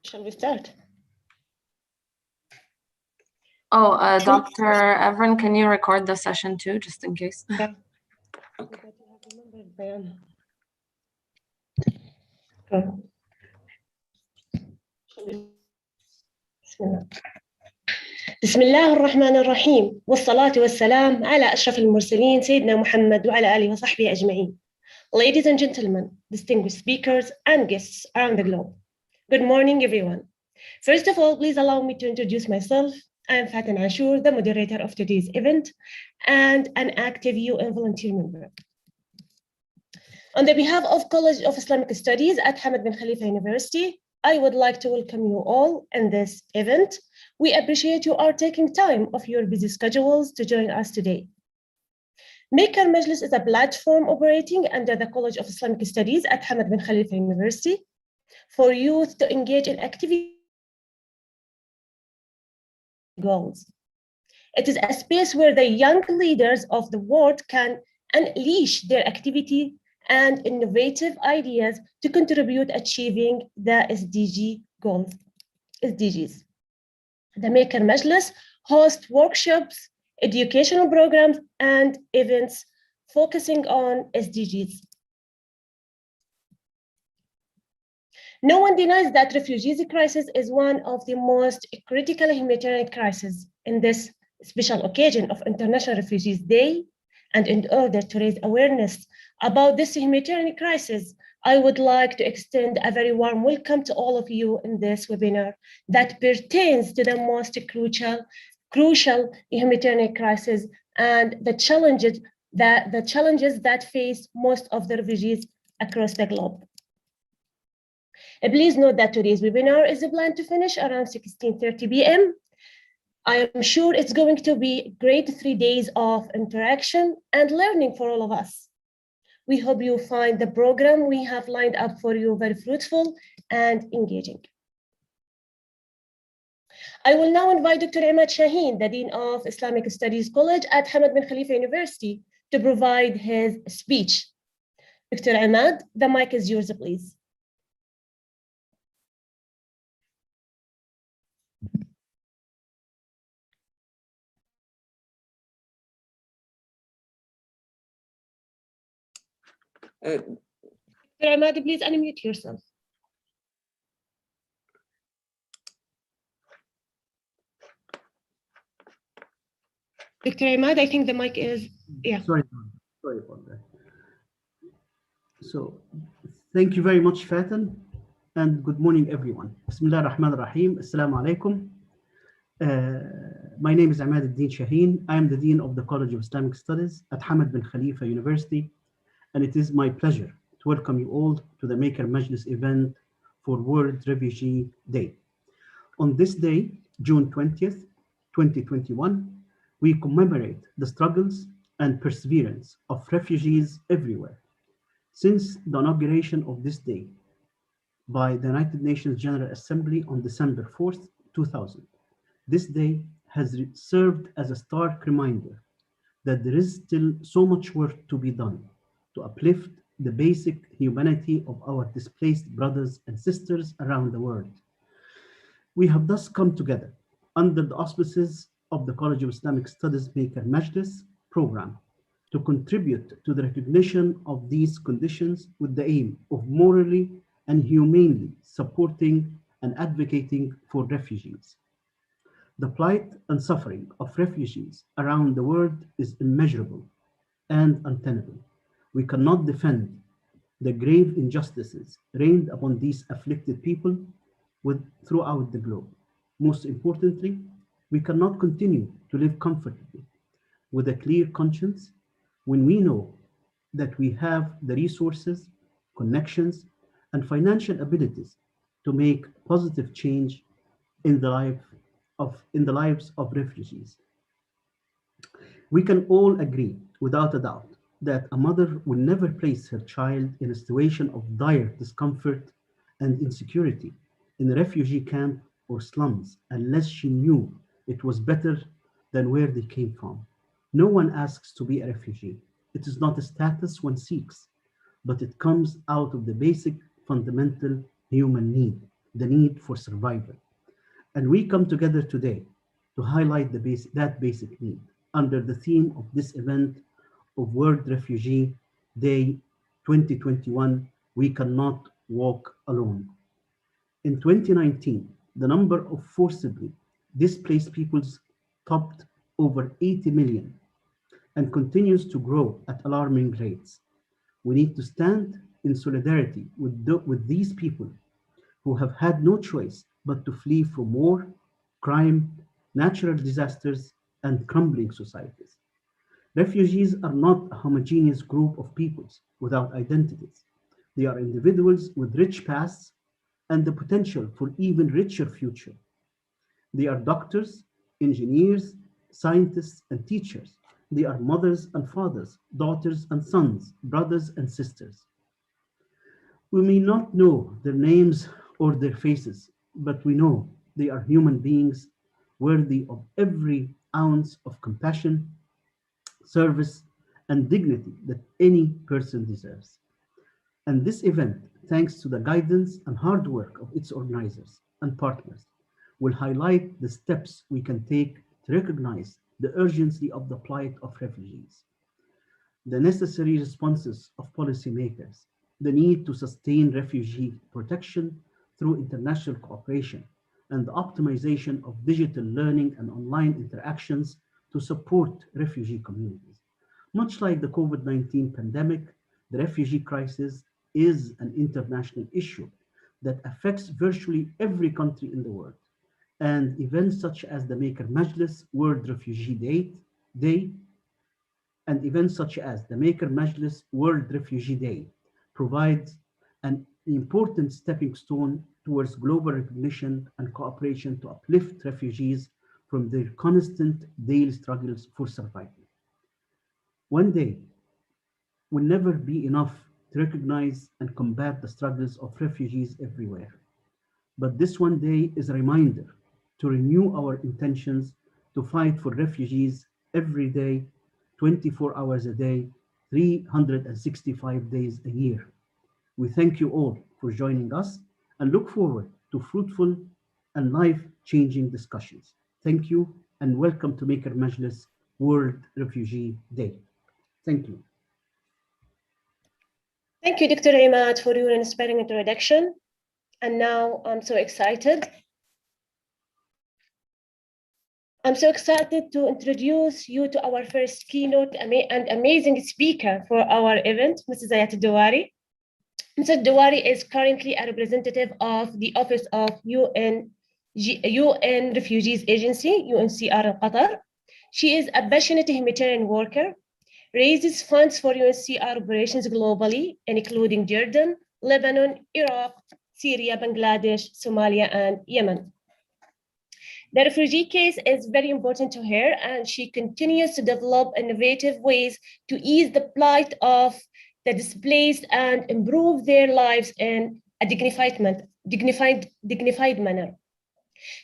Shall we start? Oh, Dr. Evren, can you record the session too, just in case? Yeah. Okay. بسم الله الرحمن الرحيم والصلاة والسلام على أشرف المرسلين سيدنا محمد وعلى آله وصحبه أجمعين. Ladies and gentlemen, distinguished speakers and guests around the globe. Good morning, everyone. First of all, please allow me to introduce myself. I am Fatin Ashur, the moderator of today's event and an active UN volunteer member. On the behalf of College of Islamic Studies at Hamad bin Khalifa University, I would like to welcome you all in this event. We appreciate you are taking time of your busy schedules to join us today. Maker Majlis is a platform operating under the College of Islamic Studies at Hamad bin Khalifa University for youth to engage in activity goals. It is a space where the young leaders of the world can unleash their activity and innovative ideas to contribute achieving the SDG goals, SDGs. The Maker Majlis hosts workshops, educational programs, and events focusing on SDGs. No one denies that refugees crisis is one of the most critical humanitarian crises. In this special occasion of International Refugees Day, and in order to raise awareness about this humanitarian crisis, I would like to extend a very warm welcome to all of you in this webinar that pertains to the most crucial humanitarian crisis and the challenges that face most of the refugees across the globe. Please note that today's webinar is planned to finish around 16:30 p.m. I am sure it's going to be a great 3 days of interaction and learning for all of us. We hope you find the program we have lined up for you very fruitful and engaging. I will now invite Dr. Imad Shaheen, the Dean of Islamic Studies College at Hamad bin Khalifa University, to provide his speech. Dr. Imad, the mic is yours, please. Dr. Imad, please unmute yourself. Dr. Imad, I think the mic is, yeah. Sorry about that. So, thank you very much, Fatin, and good morning, everyone. Bismillah ar-Rahman ar-Rahim. Assalamu alaikum. My name is Ahmad Al-Din Shaheen. I am the Dean of the College of Islamic Studies at Hamad bin Khalifa University, and it is my pleasure to welcome you all to the Maker Majlis event for World Refugee Day. On this day, June 20th, 2021, we commemorate the struggles and perseverance of refugees everywhere. Since the inauguration of this day by the United Nations General Assembly on December 4th, 2000, this day has served as a stark reminder that there is still so much work to be done to uplift the basic humanity of our displaced brothers and sisters around the world. We have thus come together under the auspices of the College of Islamic Studies Maker Majlis program to contribute to the recognition of these conditions with the aim of morally and humanely supporting and advocating for refugees. The plight and suffering of refugees around the world is immeasurable and untenable. We cannot defend the grave injustices rained upon these afflicted people throughout the globe. Most importantly, we cannot continue to live comfortably with a clear conscience when we know that we have the resources, connections, and financial abilities to make positive change in the lives of refugees. We can all agree, without a doubt, that a mother will never place her child in a situation of dire discomfort and insecurity in a refugee camp or slums unless she knew it was better than where they came from. No one asks to be a refugee. It is not a status one seeks, but it comes out of the basic fundamental human need the need for survival. And we come together today to highlight that basic need under the theme of this event of World Refugee Day 2021, We Cannot Walk Alone. In 2019, the number of forcibly displaced peoples topped over 80 million and continues to grow at alarming rates. We need to stand in solidarity with these people who have had no choice but to flee from war, crime, natural disasters, and crumbling societies. Refugees are not a homogeneous group of peoples without identities. They are individuals with rich pasts and the potential for even richer future. They are doctors, engineers, scientists, and teachers. They are mothers and fathers, daughters and sons, brothers and sisters. We may not know their names or their faces, but we know they are human beings worthy of every ounce of compassion, service, and dignity that any person deserves. And this event, thanks to the guidance and hard work of its organizers and partners, will highlight the steps we can take to recognize the urgency of the plight of refugees, the necessary responses of policymakers, the need to sustain refugee protection through international cooperation, and the optimization of digital learning and online interactions to support refugee communities. Much like the COVID-19 pandemic, the refugee crisis is an international issue that affects virtually every country in the world. And events such as the Maker Majlis World Refugee Day and events such as the Maker Majlis World Refugee Day provides an important stepping stone towards global recognition and cooperation to uplift refugees from their constant daily struggles for survival. One day will never be enough to recognize and combat the struggles of refugees everywhere. But this one day is a reminder to renew our intentions to fight for refugees every day, 24 hours a day, 365 days a year. We thank you all for joining us and look forward to fruitful and life-changing discussions. Thank you and welcome to Maker Majlis World Refugee Day. Thank you. Thank you, Dr. Imad, for your inspiring introduction. And now I'm so excited. I'm so excited to introduce you to our first keynote and amazing speaker for our event, Mrs. Ayat Dawari. Mrs. Dawari is currently a representative of the Office of UN Refugees Agency, UNCR in Qatar. She is a passionate humanitarian worker, raises funds for UNCR operations globally, including Jordan, Lebanon, Iraq, Syria, Bangladesh, Somalia, and Yemen. The refugee case is very important to her, and she continues to develop innovative ways to ease the plight of the displaced and improve their lives in a dignified manner.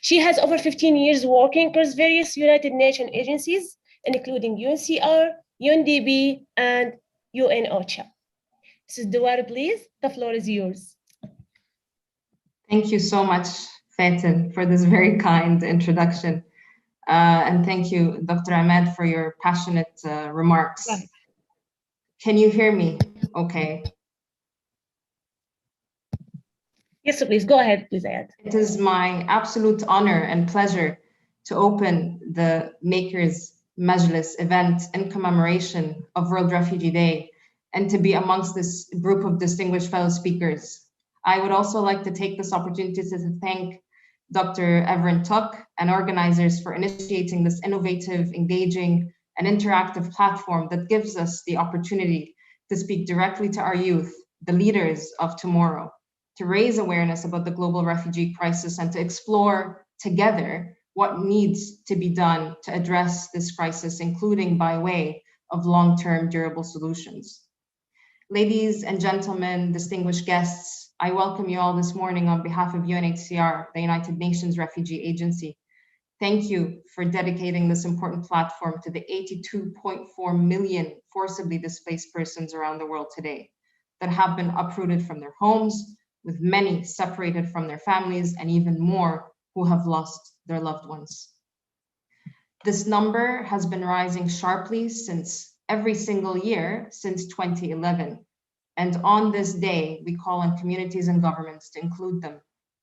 She has over 15 years working across various United Nations agencies, including UNCR, UNDP, and UN OCHA. Mrs. Dawari, please, the floor is yours. Thank you so much, Fatin, for this very kind introduction. And thank you, Dr. Ahmed, for your passionate remarks. Right. Can you hear me? Okay. Yes, please, go ahead, please, Ayat. It is my absolute honor and pleasure to open the Makers Majlis event in commemoration of World Refugee Day and to be amongst this group of distinguished fellow speakers. I would also like to take this opportunity to thank Dr. Everin Tuck and organizers for initiating this innovative, engaging, and interactive platform that gives us the opportunity to speak directly to our youth, the leaders of tomorrow, to raise awareness about the global refugee crisis and to explore together what needs to be done to address this crisis, including by way of long-term durable solutions. Ladies and gentlemen, distinguished guests, I welcome you all this morning on behalf of UNHCR, the United Nations Refugee Agency. Thank you for dedicating this important platform to the 82.4 million forcibly displaced persons around the world today that have been uprooted from their homes, with many separated from their families and even more who have lost their loved ones. This number has been rising sharply since every single year since 2011. And on this day, we call on communities and governments to include them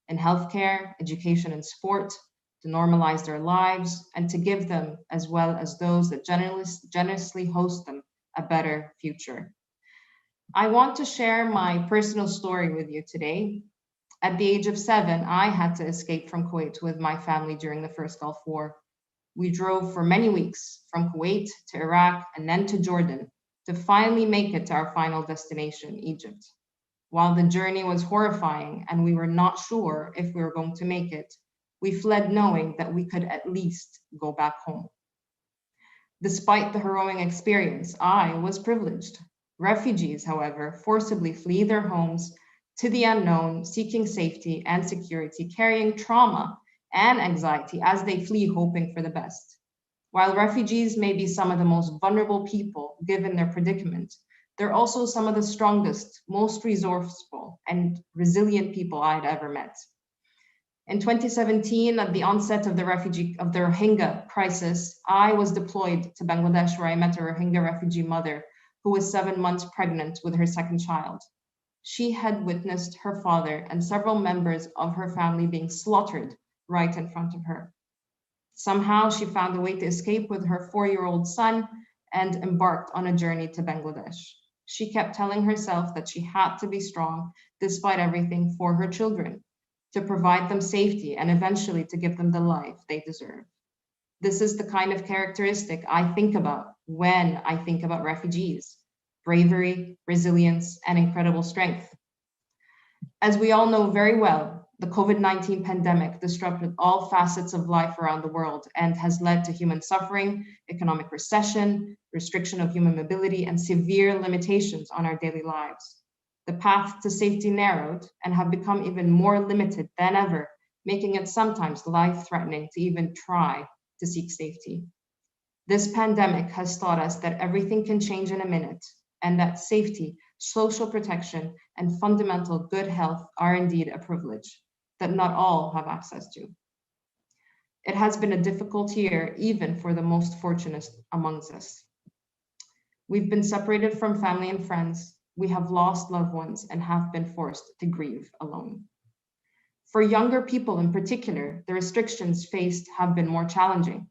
in healthcare, education, and sport, to normalize their lives, and to give them, as well as those that generously host them, a better future. I want to share my personal story with you today. At the age of 7, I had to escape from Kuwait with my family during the first Gulf War. We drove for many weeks from Kuwait to Iraq and then to Jordan to finally make it to our final destination, Egypt. While the journey was horrifying and we were not sure if we were going to make it, we fled knowing that we could at least go back home. Despite the harrowing experience, I was privileged. Refugees, however, forcibly flee their homes to the unknown, seeking safety and security, carrying trauma and anxiety as they flee, hoping for the best. While refugees may be some of the most vulnerable people given their predicament, they're also some of the strongest, most resourceful and resilient people I'd ever met. In 2017, at the onset of the Rohingya crisis, I was deployed to Bangladesh, where I met a Rohingya refugee mother who was 7 months pregnant with her second child. She had witnessed her father and several members of her family being slaughtered right in front of her. Somehow she found a way to escape with her 4-year-old son and embarked on a journey to Bangladesh. She kept telling herself that she had to be strong despite everything for her children, to provide them safety and eventually to give them the life they deserve. This is the kind of characteristic I think about when I think about refugees: bravery, resilience, and incredible strength. As we all know very well, the COVID-19 pandemic disrupted all facets of life around the world and has led to human suffering, economic recession, restriction of human mobility, and severe limitations on our daily lives. The path to safety narrowed and have become even more limited than ever, making it sometimes life-threatening to even try to seek safety. This pandemic has taught us that everything can change in a minute, and that safety, social protection, and fundamental good health are indeed a privilege that not all have access to. It has been a difficult year, even for the most fortunate amongst us. We've been separated from family and friends. We have lost loved ones and have been forced to grieve alone. For younger people in particular, the restrictions faced have been more challenging.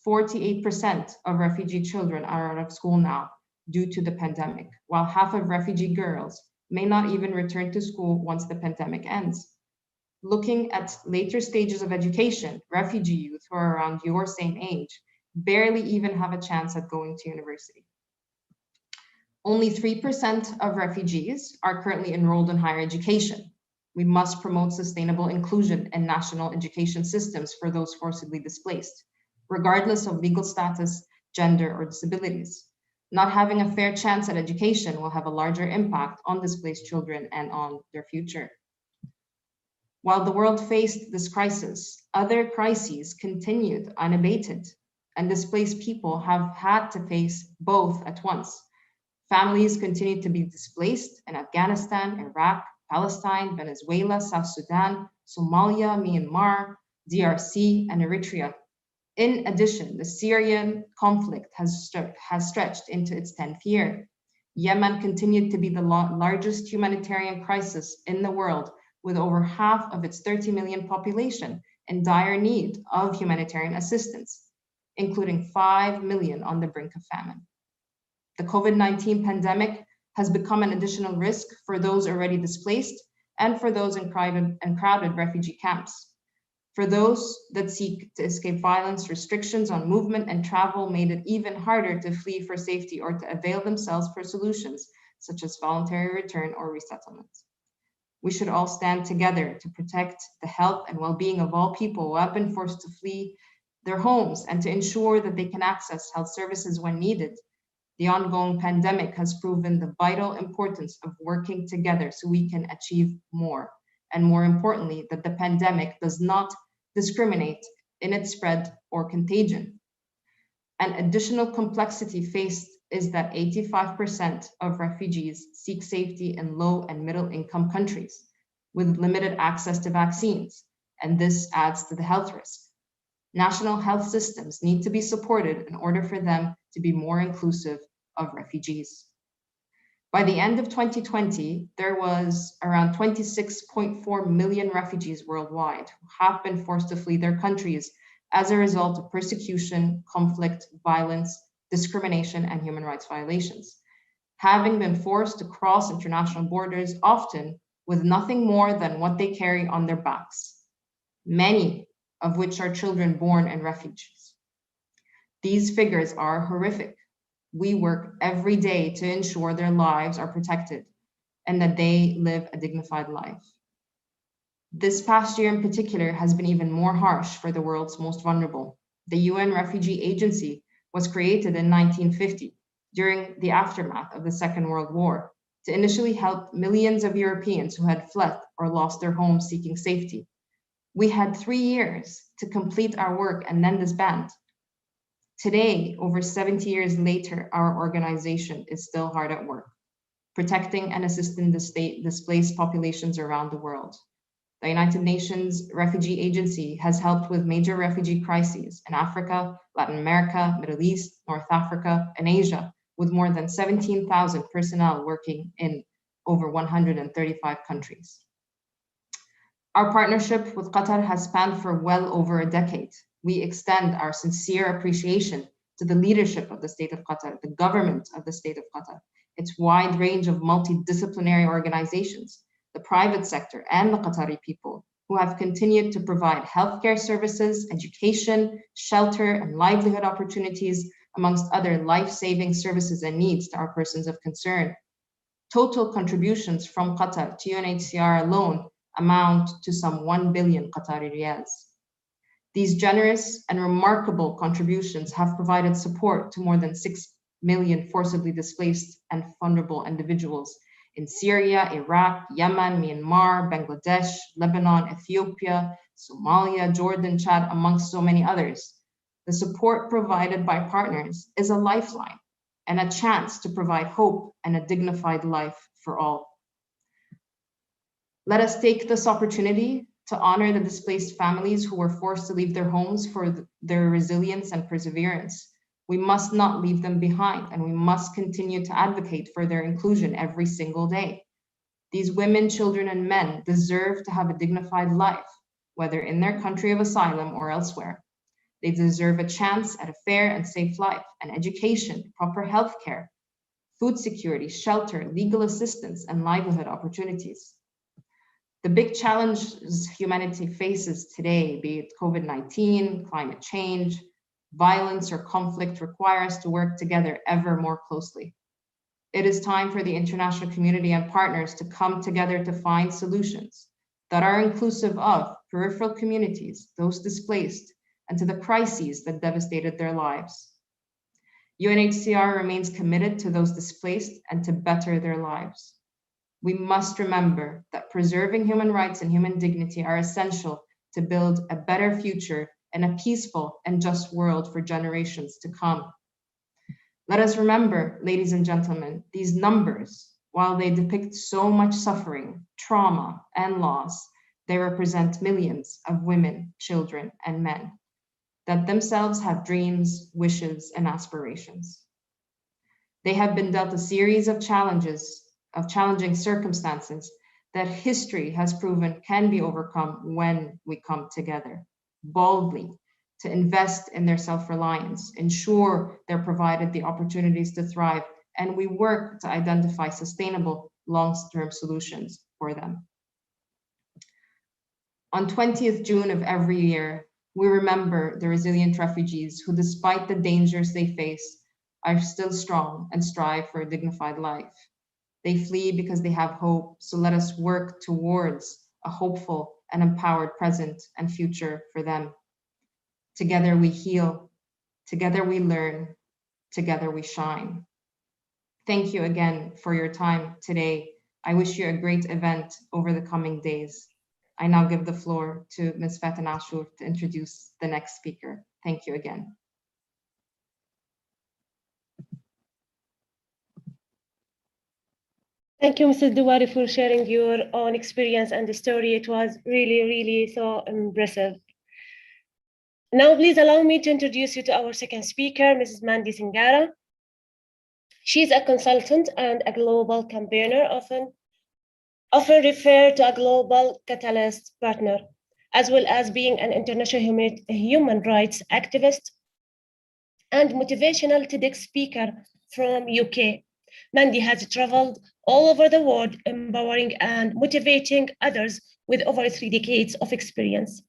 48% of refugee children are out of school now due to the pandemic, while half of refugee girls may not even return to school once the pandemic ends. Looking at later stages of education, refugee youth who are around your same age barely even have a chance at going to university. Only 3% of refugees are currently enrolled in higher education. We must promote sustainable inclusion in national education systems for those forcibly displaced, regardless of legal status, gender, or disabilities. Not having a fair chance at education will have a larger impact on displaced children and on their future. While the world faced this crisis, other crises continued unabated, and displaced people have had to face both at once. Families continue to be displaced in Afghanistan, Iraq, Palestine, Venezuela, South Sudan, Somalia, Myanmar, DRC, and Eritrea. In addition, the Syrian conflict has stretched into its 10th year. Yemen continued to be the largest humanitarian crisis in the world, with over half of its 30 million population in dire need of humanitarian assistance, including 5 million on the brink of famine. The COVID-19 pandemic has become an additional risk for those already displaced and for those in crowded refugee camps. For those that seek to escape violence, restrictions on movement and travel made it even harder to flee for safety or to avail themselves for solutions such as voluntary return or resettlement. We should all stand together to protect the health and well-being of all people who have been forced to flee their homes and to ensure that they can access health services when needed. The ongoing pandemic has proven the vital importance of working together so we can achieve more. And more importantly, that the pandemic does not discriminate in its spread or contagion. An additional complexity faced is that 85% of refugees seek safety in low and middle income countries. with limited access to vaccines, and this adds to the health risk. National health systems need to be supported in order for them to be more inclusive of refugees. By the end of 2020, there was around 26.4 million refugees worldwide who have been forced to flee their countries as a result of persecution, conflict, violence, discrimination, and human rights violations, having been forced to cross international borders, often with nothing more than what they carry on their backs, many of which are children born in refuges. These figures are horrific. We work every day to ensure their lives are protected and that they live a dignified life. This past year in particular has been even more harsh for the world's most vulnerable. The UN Refugee Agency was created in 1950 during the aftermath of the Second World War to initially help millions of Europeans who had fled or lost their homes seeking safety. We had 3 years to complete our work and then disband. Today, over 70 years later, our organization is still hard at work, protecting and assisting the displaced populations around the world. The United Nations Refugee Agency has helped with major refugee crises in Africa, Latin America, Middle East, North Africa, and Asia, with more than 17,000 personnel working in over 135 countries. Our partnership with Qatar has spanned for well over a decade. We extend our sincere appreciation to the leadership of the State of Qatar, the government of the State of Qatar, its wide range of multidisciplinary organizations, the private sector, and the Qatari people, who have continued to provide healthcare services, education, shelter, and livelihood opportunities, amongst other life-saving services and needs to our persons of concern. Total contributions from Qatar to UNHCR alone amount to some 1 billion Qatari riyals. These generous and remarkable contributions have provided support to more than 6 million forcibly displaced and vulnerable individuals in Syria, Iraq, Yemen, Myanmar, Bangladesh, Lebanon, Ethiopia, Somalia, Jordan, Chad, amongst so many others. The support provided by partners is a lifeline and a chance to provide hope and a dignified life for all. Let us take this opportunity to honor the displaced families who were forced to leave their homes for their resilience and perseverance. We must not leave them behind, and we must continue to advocate for their inclusion every single day. These women, children, and men deserve to have a dignified life, whether in their country of asylum or elsewhere. They deserve a chance at a fair and safe life, an education, proper health care, food security, shelter, legal assistance, and livelihood opportunities. The big challenges humanity faces today, be it COVID-19, climate change, violence, or conflict, require us to work together ever more closely. It is time for the international community and partners to come together to find solutions that are inclusive of peripheral communities, those displaced, and to the crises that devastated their lives. UNHCR remains committed to those displaced and to better their lives. We must remember that preserving human rights and human dignity are essential to build a better future and a peaceful and just world for generations to come. Let us remember, ladies and gentlemen, these numbers, while they depict so much suffering, trauma, and loss, they represent millions of women, children, and men that themselves have dreams, wishes, and aspirations. They have been dealt a series of challenging circumstances that history has proven can be overcome when we come together boldly to invest in their self-reliance, ensure they're provided the opportunities to thrive, and we work to identify sustainable long-term solutions for them. On 20th June of every year, we remember the resilient refugees who, despite the dangers they face, are still strong and strive for a dignified life. They flee because they have hope, so let us work towards a hopeful and empowered present and future for them. Together we heal, together we learn, together we shine. Thank you again for your time today. I wish you a great event over the coming days. I now give the floor to Ms. Fatin Ashur to introduce the next speaker. Thank you again. Thank you, Mrs. Duwari, for sharing your own experience and the story. It was really, really so impressive. Now, please allow me to introduce you to our second speaker, Mrs. Mandy Singhara. She's a consultant and a global campaigner, often referred to a global catalyst partner, as well as being an international human rights activist and motivational TEDx speaker from UK. Mandy has traveled all over the world, empowering and motivating others with over 3 decades of experience.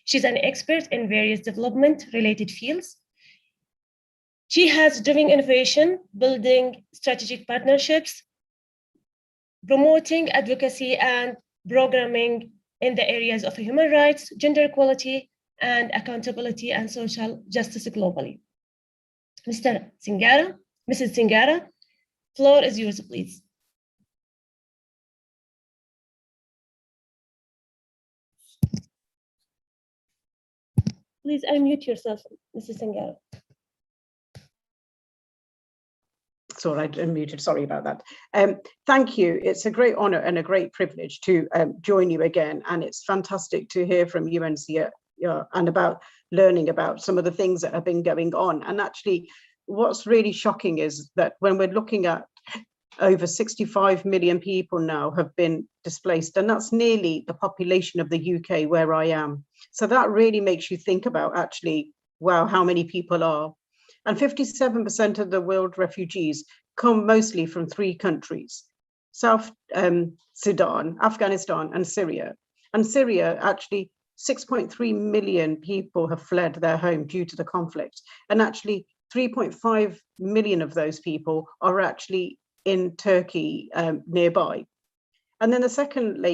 She's an expert in various development-related fields. She has driven innovation, building strategic partnerships, promoting advocacy and programming in the areas of human rights, gender equality, and accountability and social justice globally. Mrs. Singhara, floor is yours, please. Please unmute yourself, Mrs. Singhara. It's all right, unmuted, sorry about that. Thank you, it's a great honor and a great privilege to join you again, and it's fantastic to hear from you and about learning about some of the things that have been going on. And actually, what's really shocking is that when we're looking at over 65 million people now have been displaced, and that's nearly the population of the UK where I am. So that really makes you think about actually, wow, how many people are. And 57% of the world refugees come mostly from 3 countries, South Sudan, Afghanistan, and Syria. And Syria, actually, 6.3 million people have fled their home due to the conflict. And actually, 3.5 million of those people are actually in Turkey nearby. And then the second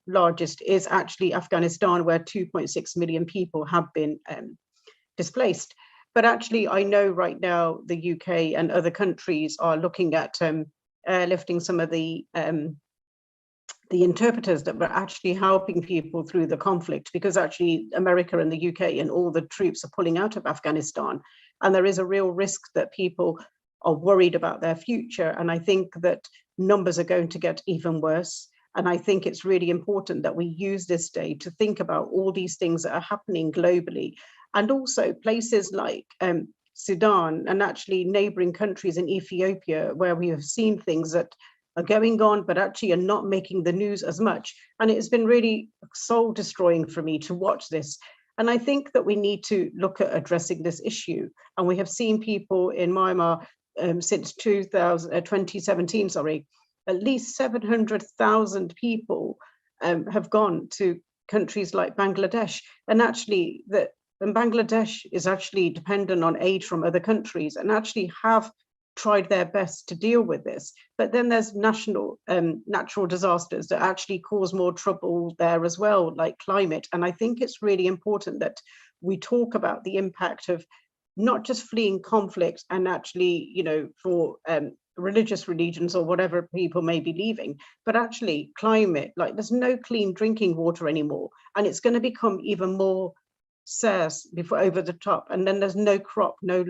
largest is actually Afghanistan, where 2.6 million people have been displaced. But actually, I know right now the UK and other countries are looking at airlifting some of the interpreters that were actually helping people through the conflict, because actually America and the UK and all the troops are pulling out of Afghanistan. And there is a real risk that people are worried about their future. And I think that numbers are going to get even worse. And I think it's really important that we use this day to think about all these things that are happening globally. And also places like Sudan and actually neighboring countries in Ethiopia, where we have seen things that are going on, but actually are not making the news as much. And it has been really soul destroying for me to watch this. And I think that we need to look at addressing this issue. And we have seen people in Myanmar since 2017, at least 700,000 people have gone to countries like Bangladesh. And actually, and Bangladesh is actually dependent on aid from other countries and actually have tried their best to deal with this. But then there's natural disasters that actually cause more trouble there as well, like climate. And I think it's really important that we talk about the impact of not just fleeing conflict and actually, for religious regions or whatever people may be leaving, but actually climate, like there's no clean drinking water anymore. And it's going to become even more scarce before over the top. And then there's no crop, no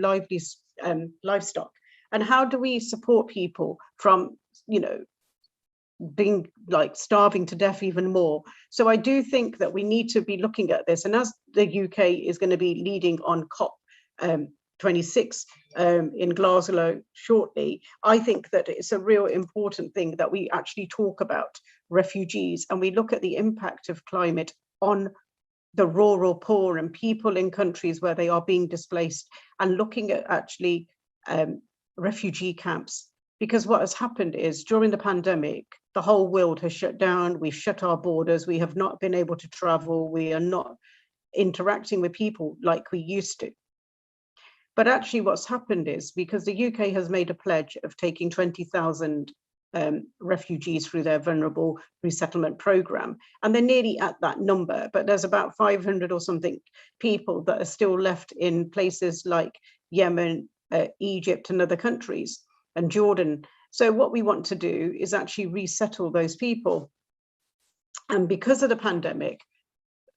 livestock. And how do we support people from, being like starving to death even more? So I do think that we need to be looking at this. And as the UK is going to be leading on COP 26 in Glasgow shortly, I think that it's a real important thing that we actually talk about refugees and we look at the impact of climate on the rural poor and people in countries where they are being displaced, and looking at actually refugee camps. Because what has happened is during the pandemic, the whole world has shut down. We've shut our borders. We have not been able to travel. We are not interacting with people like we used to. But actually what's happened is, because the UK has made a pledge of taking 20,000 refugees through their vulnerable resettlement program, and they're nearly at that number, but there's about 500 or something people that are still left in places like Yemen, Egypt and other countries, and Jordan. So what we want to do is actually resettle those people. And because of the pandemic,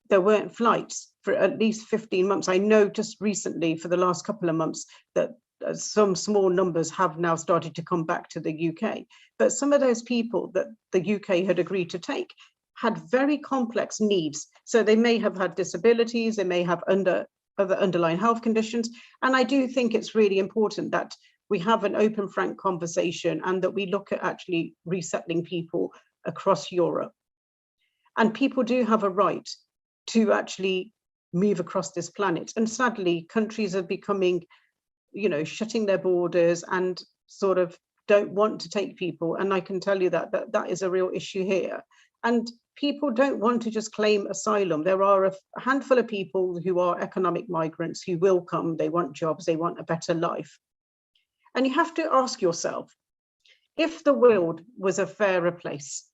there weren't flights for at least 15 months. I know just recently for the last couple of months that some small numbers have now started to come back to the UK. But some of those people that the UK had agreed to take had very complex needs. So they may have had disabilities, they may have other underlying health conditions. And I do think it's really important that we have an open, frank conversation and that we look at actually resettling people across Europe. And people do have a right to actually move across this planet. And sadly, countries are becoming, shutting their borders and sort of don't want to take people. And I can tell you that is a real issue here. And people don't want to just claim asylum. There are a handful of people who are economic migrants who will come, they want jobs, they want a better life. And you have to ask yourself, if the world was a fairer place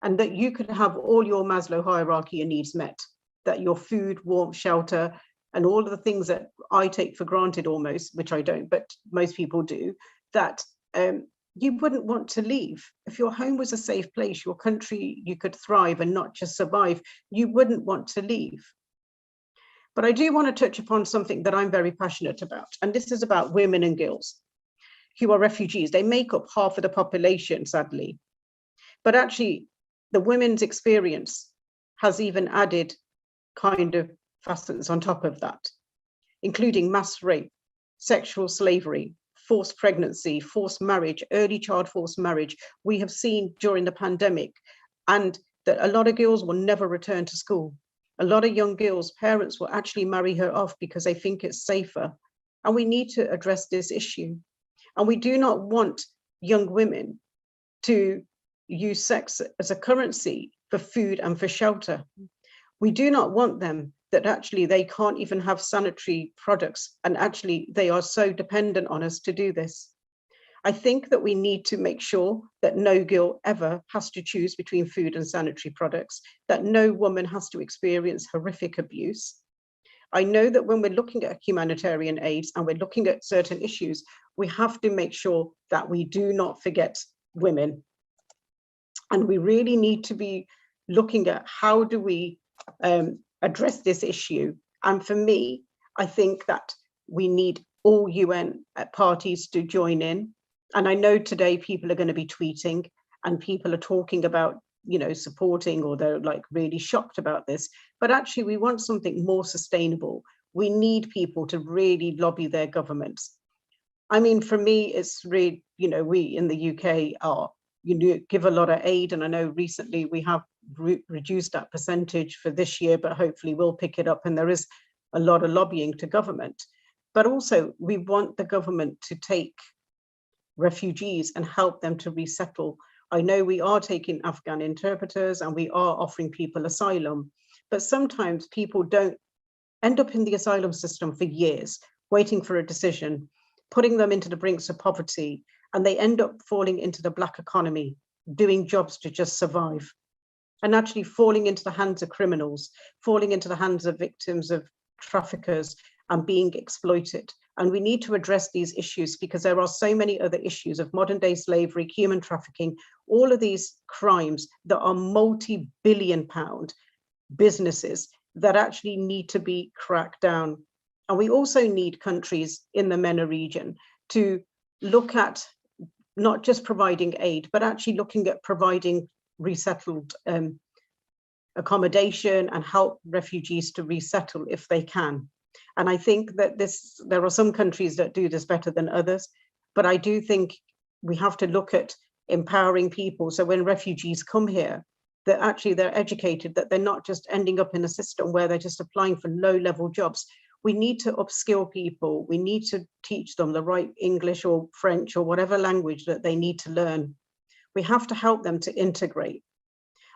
and that you could have all your Maslow hierarchy of needs met, that your food, warmth, shelter, and all of the things that I take for granted almost, which I don't, but most people do, that you wouldn't want to leave. If your home was a safe place, your country, you could thrive and not just survive, you wouldn't want to leave. But I do want to touch upon something that I'm very passionate about, and this is about women and girls who are refugees. They make up half of the population, sadly. But actually, the women's experience has even added kind of facets on top of that, including mass rape, sexual slavery, forced pregnancy, forced marriage, early child forced marriage. We have seen during the pandemic, and that a lot of girls will never return to school. A lot of young girls' parents will actually marry her off because they think it's safer. And we need to address this issue. And we do not want young women to use sex as a currency for food and for shelter. We do not want them that actually they can't even have sanitary products, and actually they are so dependent on us to do this. I think that we need to make sure that no girl ever has to choose between food and sanitary products, that no woman has to experience horrific abuse. I know that when we're looking at humanitarian aid and we're looking at certain issues, we have to make sure that we do not forget women. And we really need to be looking at how do we address this issue. And for me, I think that we need all UN parties to join in. And I know today people are going to be tweeting and people are talking about, supporting, or they're like really shocked about this. But actually, we want something more sustainable. We need people to really lobby their governments. I mean, for me, it's really, we in the UK are, give a lot of aid. And I know recently we have reduced that percentage for this year, but hopefully we'll pick it up. And there is a lot of lobbying to government. But also we want the government to take refugees and help them to resettle. I know we are taking Afghan interpreters and we are offering people asylum, but sometimes people don't end up in the asylum system for years, waiting for a decision, putting them into the brinks of poverty, and they end up falling into the black economy, doing jobs to just survive, and actually falling into the hands of criminals, falling into the hands of victims of traffickers and being exploited. And we need to address these issues because there are so many other issues of modern day slavery, human trafficking, all of these crimes that are multi-billion-pound businesses that actually need to be cracked down. And we also need countries in the MENA region to look at not just providing aid, but actually looking at providing resettled accommodation and help refugees to resettle if they can. And I think that there are some countries that do this better than others, but I do think we have to look at empowering people. So when refugees come here, that actually they're educated, that they're not just ending up in a system where they're just applying for low-level jobs. We need to upskill people. We need to teach them the right English or French or whatever language that they need to learn. We have to help them to integrate.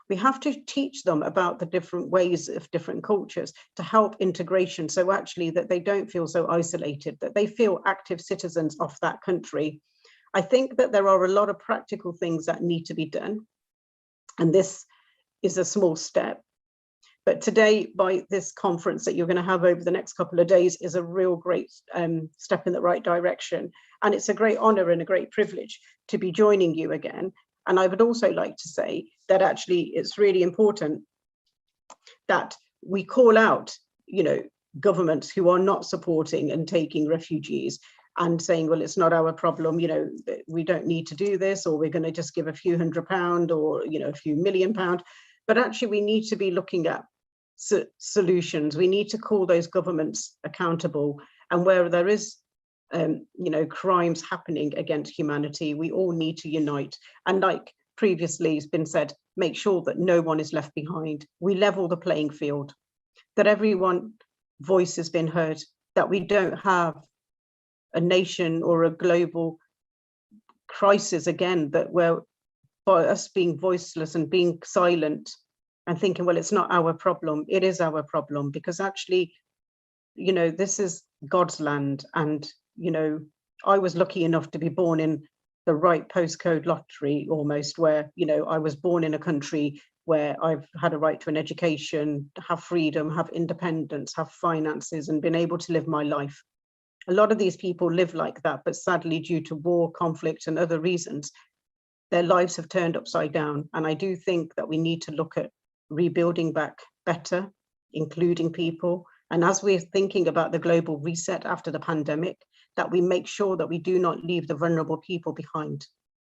We have to teach them about the different ways of different cultures to help integration, so actually that they don't feel so isolated, that they feel active citizens of that country. I think that there are a lot of practical things that need to be done, and this is a small step. But today, by this conference that you're going to have over the next couple of days, is a real great step in the right direction. And it's a great honor and a great privilege to be joining you again. And I would also like to say that actually it's really important that we call out, governments who are not supporting and taking refugees, and saying, well, it's not our problem, you know, we don't need to do this, or we're going to just give a few £100 or, you know, a few £1,000,000. But actually, we need to be looking at solutions. We need to call those governments accountable, and where there is you know, crimes happening against humanity, we all need to unite. And like previously has been said, make sure that no one is left behind. We level the playing field, that everyone's voice has been heard, that we don't have a nation or a global crisis again, that where by us being voiceless and being silent and thinking, well, it's not our problem. It is our problem, because actually, you know, this is God's land. And, you know, I was lucky enough to be born in the right postcode lottery almost, where, you know, I was born in a country where I've had a right to an education, have freedom, have independence, have finances, and been able to live my life. A lot of these people live like that, but sadly, due to war, conflict, and other reasons, their lives have turned upside down. And I do think that we need to look at rebuilding back better, including people. And as we're thinking about the global reset after the pandemic, that we make sure that we do not leave the vulnerable people behind.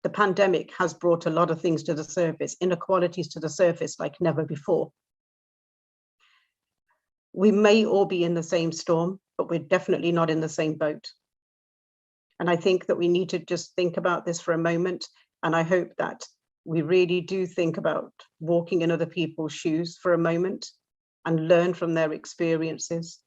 The pandemic has brought a lot of things to the surface, inequalities to the surface like never before. We may all be in the same storm, but we're definitely not in the same boat. And I think that we need to just think about this for a moment. And I hope that we really do think about walking in other people's shoes for a moment and learn from their experiences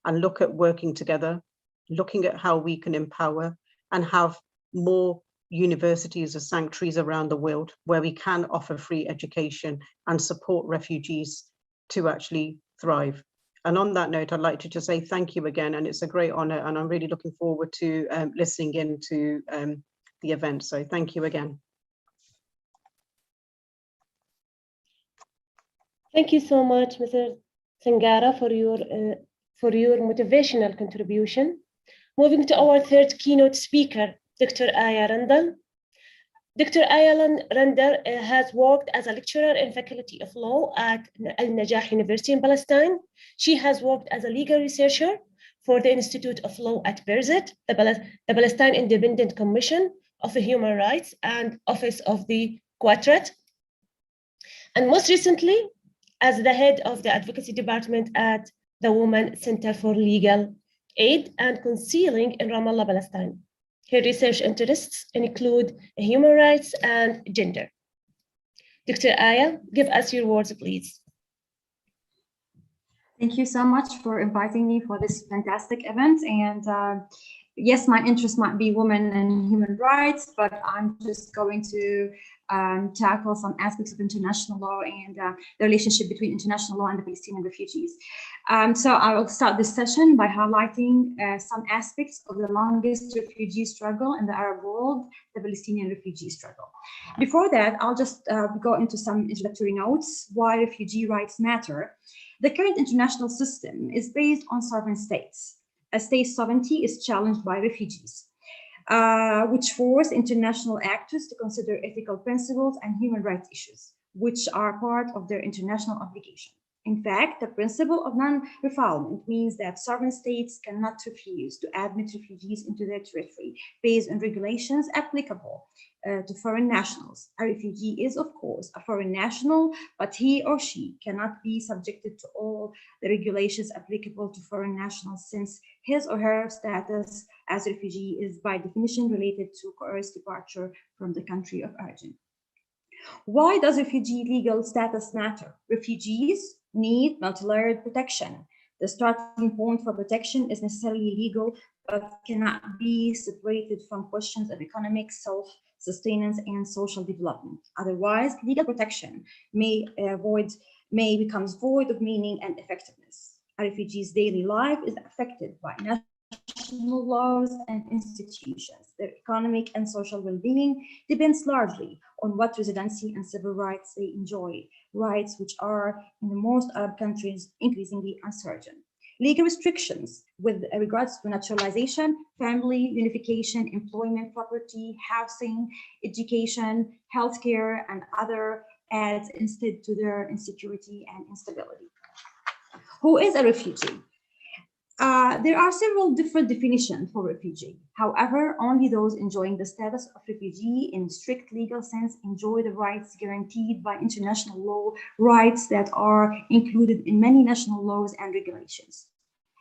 and look at working together, looking at how we can empower and have more universities as sanctuaries around the world where we can offer free education and support refugees to actually thrive. And on that note, I'd like to just say thank you again, and it's a great honor, and I'm really looking forward to listening in to the event. So thank you again. Thank you so much, Mr. Singhara, for your motivational contribution. Moving to our third keynote speaker, Dr. Aya Randall. Dr. Aya Randall has worked as a lecturer in Faculty of Law at Al-Najah University in Palestine. She has worked as a legal researcher for the Institute of Law at Birzeit, the Palestine Independent Commission of Human Rights, and Office of the Quatrain. And most recently, as the head of the advocacy department at the Women Center for Legal Aid and Counseling in Ramallah, Palestine. Her research interests include human rights and gender. Dr. Aya, give us your words, please. Thank you so much for inviting me for this fantastic event. And yes, my interest might be women and human rights, but I'm just going to tackle some aspects of international law and the relationship between international law and the Palestinian refugees. So I will start this session by highlighting some aspects of the longest refugee struggle in the Arab world, the Palestinian refugee struggle. Before that, I'll just go into some introductory notes, why refugee rights matter. The current international system is based on sovereign states. A state's sovereignty is challenged by refugees, which force international actors to consider ethical principles and human rights issues, which are part of their international obligation. In fact, the principle of non-refoulement means that sovereign states cannot refuse to admit refugees into their territory based on regulations applicable to foreign nationals. A refugee is, of course, a foreign national, but he or she cannot be subjected to all the regulations applicable to foreign nationals, since his or her status as a refugee is by definition related to coerced departure from the country of origin. Why does refugee legal status matter? Refugees need multi-layered protection. The starting point for protection is necessarily legal, but cannot be separated from questions of economic self-sustenance and social development. Otherwise, legal protection may becomes void of meaning and effectiveness. A refugee's daily life is affected by national laws and institutions. Their economic and social well-being depends largely on what residency and civil rights they enjoy, rights which are in the most Arab countries increasingly uncertain. Legal restrictions with regards to naturalization, family unification, employment, property, housing, education, healthcare, and other adds instead to their insecurity and instability. Who is a refugee? There are several different definitions for refugee. However, only those enjoying the status of refugee in strict legal sense enjoy the rights guaranteed by international law, rights that are included in many national laws and regulations.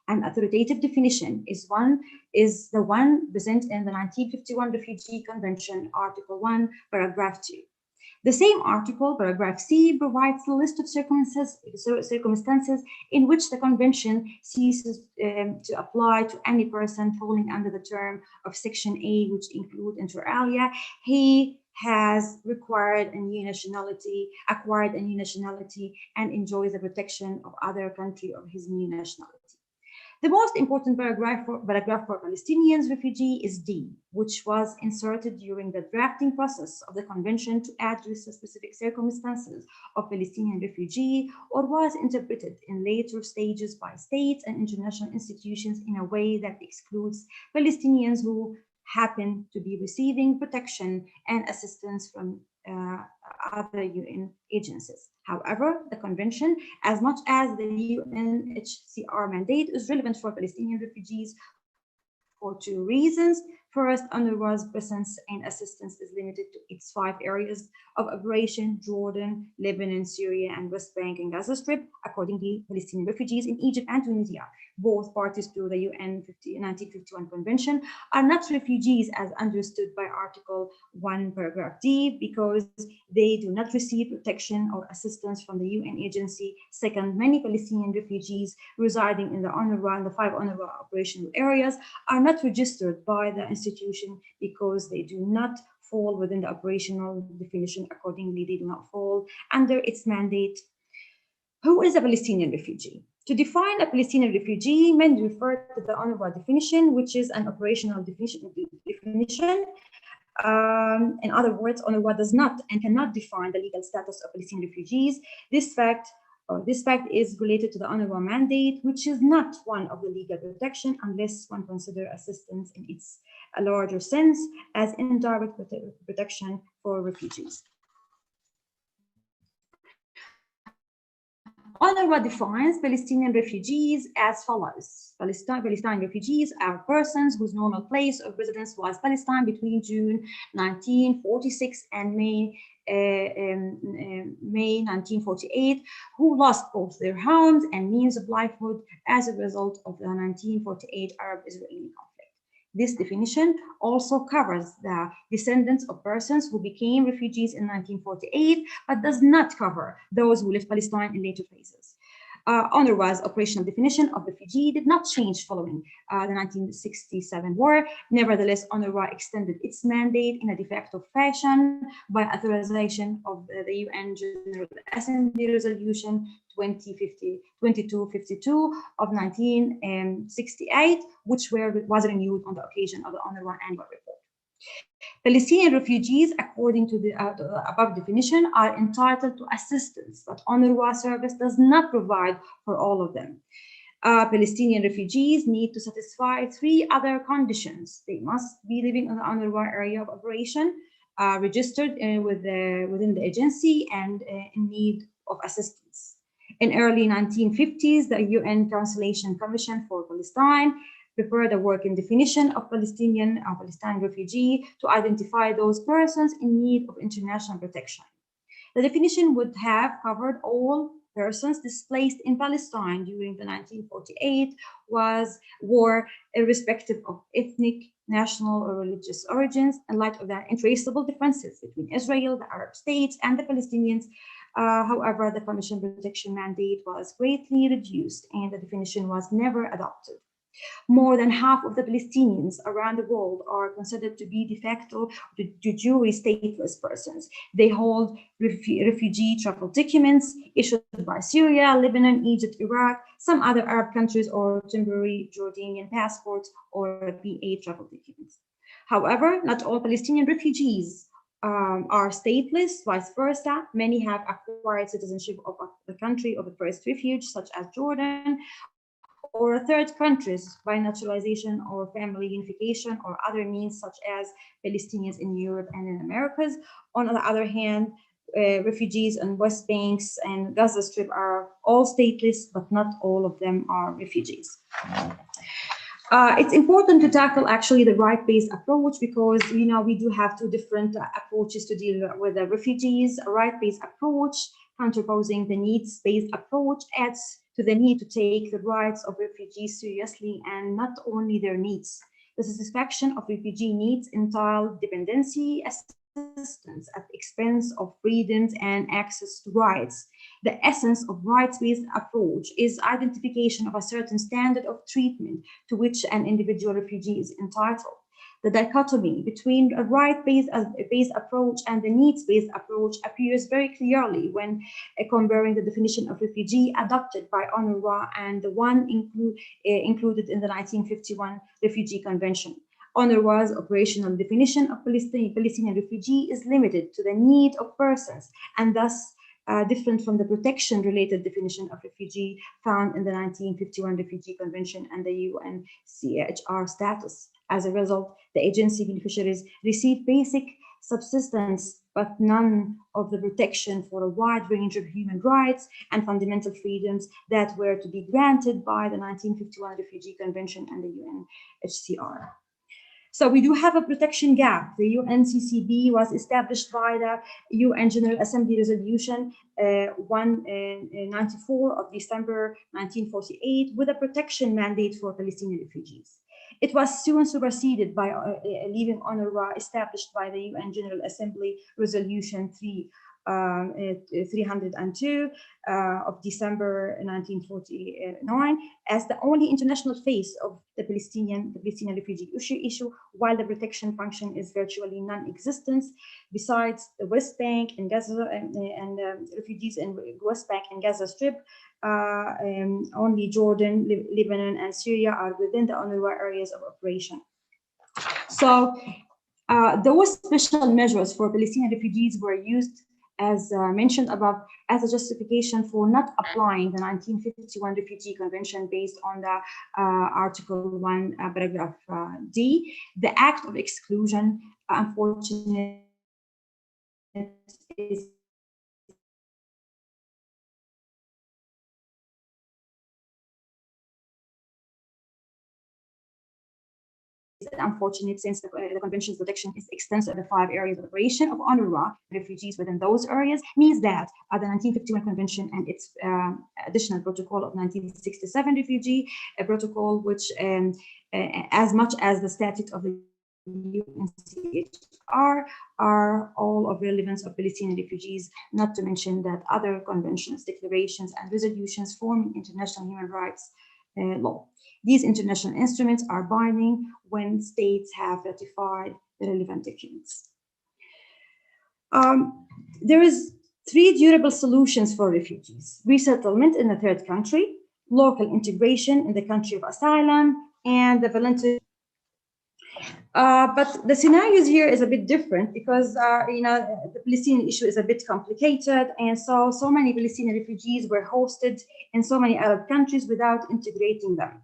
An authoritative definition is the one present in the 1951 Refugee Convention, Article 1, Paragraph 2. The same article, paragraph C, provides a list of circumstances in which the convention ceases to apply to any person falling under the term of Section A, which include inter alia, he has acquired a new nationality, and enjoys the protection of other country of his new nationality. The most important paragraph for Palestinians refugee is D, which was inserted during the drafting process of the convention to address the specific circumstances of Palestinian refugee, or was interpreted in later stages by states and international institutions in a way that excludes Palestinians who happen to be receiving protection and assistance from other UN agencies. However, the convention, as much as the UNHCR mandate, is relevant for Palestinian refugees for two reasons. First, UNRWA's presence and assistance is limited to its 5 areas of operation: Jordan, Lebanon, Syria, and West Bank and Gaza Strip. Accordingly, Palestinian refugees in Egypt and Tunisia, both parties to the UN 1951 Convention, are not refugees as understood by Article 1, Paragraph D, because they do not receive protection or assistance from the UN agency. Second, many Palestinian refugees residing in the UNRWA and the 5 UNRWA operational areas are not registered by the institution because they do not fall within the operational definition. Accordingly, they do not fall under its mandate. Who is a Palestinian refugee? To define a Palestinian refugee, Mandy referred to the UNRWA definition, which is an operational definition. In other words, UNRWA does not and cannot define the legal status of Palestinian refugees. This fact is related to the UNRWA mandate, which is not one of the legal protection unless one considers assistance in its larger sense as indirect protection for refugees. UNRWA defines Palestinian refugees as follows. Palestinian refugees are persons whose normal place of residence was Palestine between June 1946 and May 1948, who lost both their homes and means of livelihood as a result of the 1948 Arab-Israeli conflict. This definition also covers the descendants of persons who became refugees in 1948, but does not cover those who left Palestine in later phases. UNRWA's operational definition of refugee did not change following the 1967 war. Nevertheless, UNRWA extended its mandate in a de facto fashion by authorization of the UN General Assembly Resolution 2252 of 1968, which was renewed on the occasion of the UNRWA annual report. Palestinian refugees, according to the above definition, are entitled to assistance, but UNRWA service does not provide for all of them. Palestinian refugees need to satisfy 3 other conditions. They must be living in the UNRWA area of operation, registered within the agency, and in need of assistance. In early 1950s, the UN Translation Commission for Palestine prepared a working definition of Palestinian refugee to identify those persons in need of international protection. The definition would have covered all persons displaced in Palestine during the 1948 war, irrespective of ethnic, national, or religious origins, in light of the untraceable differences between Israel, the Arab states, and the Palestinians. However, the Commission protection mandate was greatly reduced and the definition was never adopted. More than half of the Palestinians around the world are considered to be de facto de jure stateless persons. They hold refugee travel documents issued by Syria, Lebanon, Egypt, Iraq, some other Arab countries, or temporary Jordanian passports or PA travel documents. However, not all Palestinian refugees are stateless. Vice versa, many have acquired citizenship of the country of the first refuge, such as Jordan, or third countries by naturalization or family unification or other means, such as Palestinians in Europe and in Americas. On the other hand, refugees in West Banks and Gaza Strip are all stateless, but not all of them are refugees. It's important to tackle actually the right-based approach because, you know, we do have two different approaches to deal with the refugees. A right-based approach, counterposing the needs-based approach, adds to the need to take the rights of refugees seriously and not only their needs. The satisfaction of refugee needs entail dependency, assistance at the expense of freedoms and access to rights. The essence of rights-based approach is identification of a certain standard of treatment to which an individual refugee is entitled. The dichotomy between a right-based approach and the needs-based approach appears very clearly when comparing the definition of refugee adopted by UNRWA and the one included in the 1951 Refugee Convention. UNRWA's operational definition of Palestinian refugee is limited to the need of persons and thus different from the protection-related definition of refugee found in the 1951 Refugee Convention and the UNCHR status. As a result, the agency beneficiaries receive basic subsistence, but none of the protection for a wide range of human rights and fundamental freedoms that were to be granted by the 1951 Refugee Convention and the UNHCR. So we do have a protection gap. The UNCCB was established by the UN General Assembly Resolution 194 of December 1948 with a protection mandate for Palestinian refugees. It was soon superseded by leaving UNRWA established by the UN General Assembly Resolution 302 of December 1949 as the only international face of the Palestinian refugee issue, while the protection function is virtually non-existent. Besides the West Bank and Gaza and refugees in West Bank and Gaza Strip, only Jordan, Lebanon, and Syria are within the UNRWA areas of operation. So those special measures for Palestinian refugees were used, as mentioned above, as a justification for not applying the 1951 Refugee Convention based on the Article 1, paragraph D. The act of exclusion, unfortunately, is unfortunate since the Convention's protection is extensive to the 5 areas of operation of UNRWA. Refugees within those areas means that the 1951 Convention and its additional protocol of 1967 Refugee Protocol, which as much as the statute of the UNCHR are all of relevance of Palestinian refugees, not to mention that other conventions, declarations, and resolutions forming international human rights law. These international instruments are binding when states have ratified the relevant documents. There is 3 durable solutions for refugees: resettlement in the third country, local integration in the country of asylum, and the voluntary. But the scenarios here is a bit different because the Palestinian issue is a bit complicated, and so many Palestinian refugees were hosted in so many Arab countries without integrating them.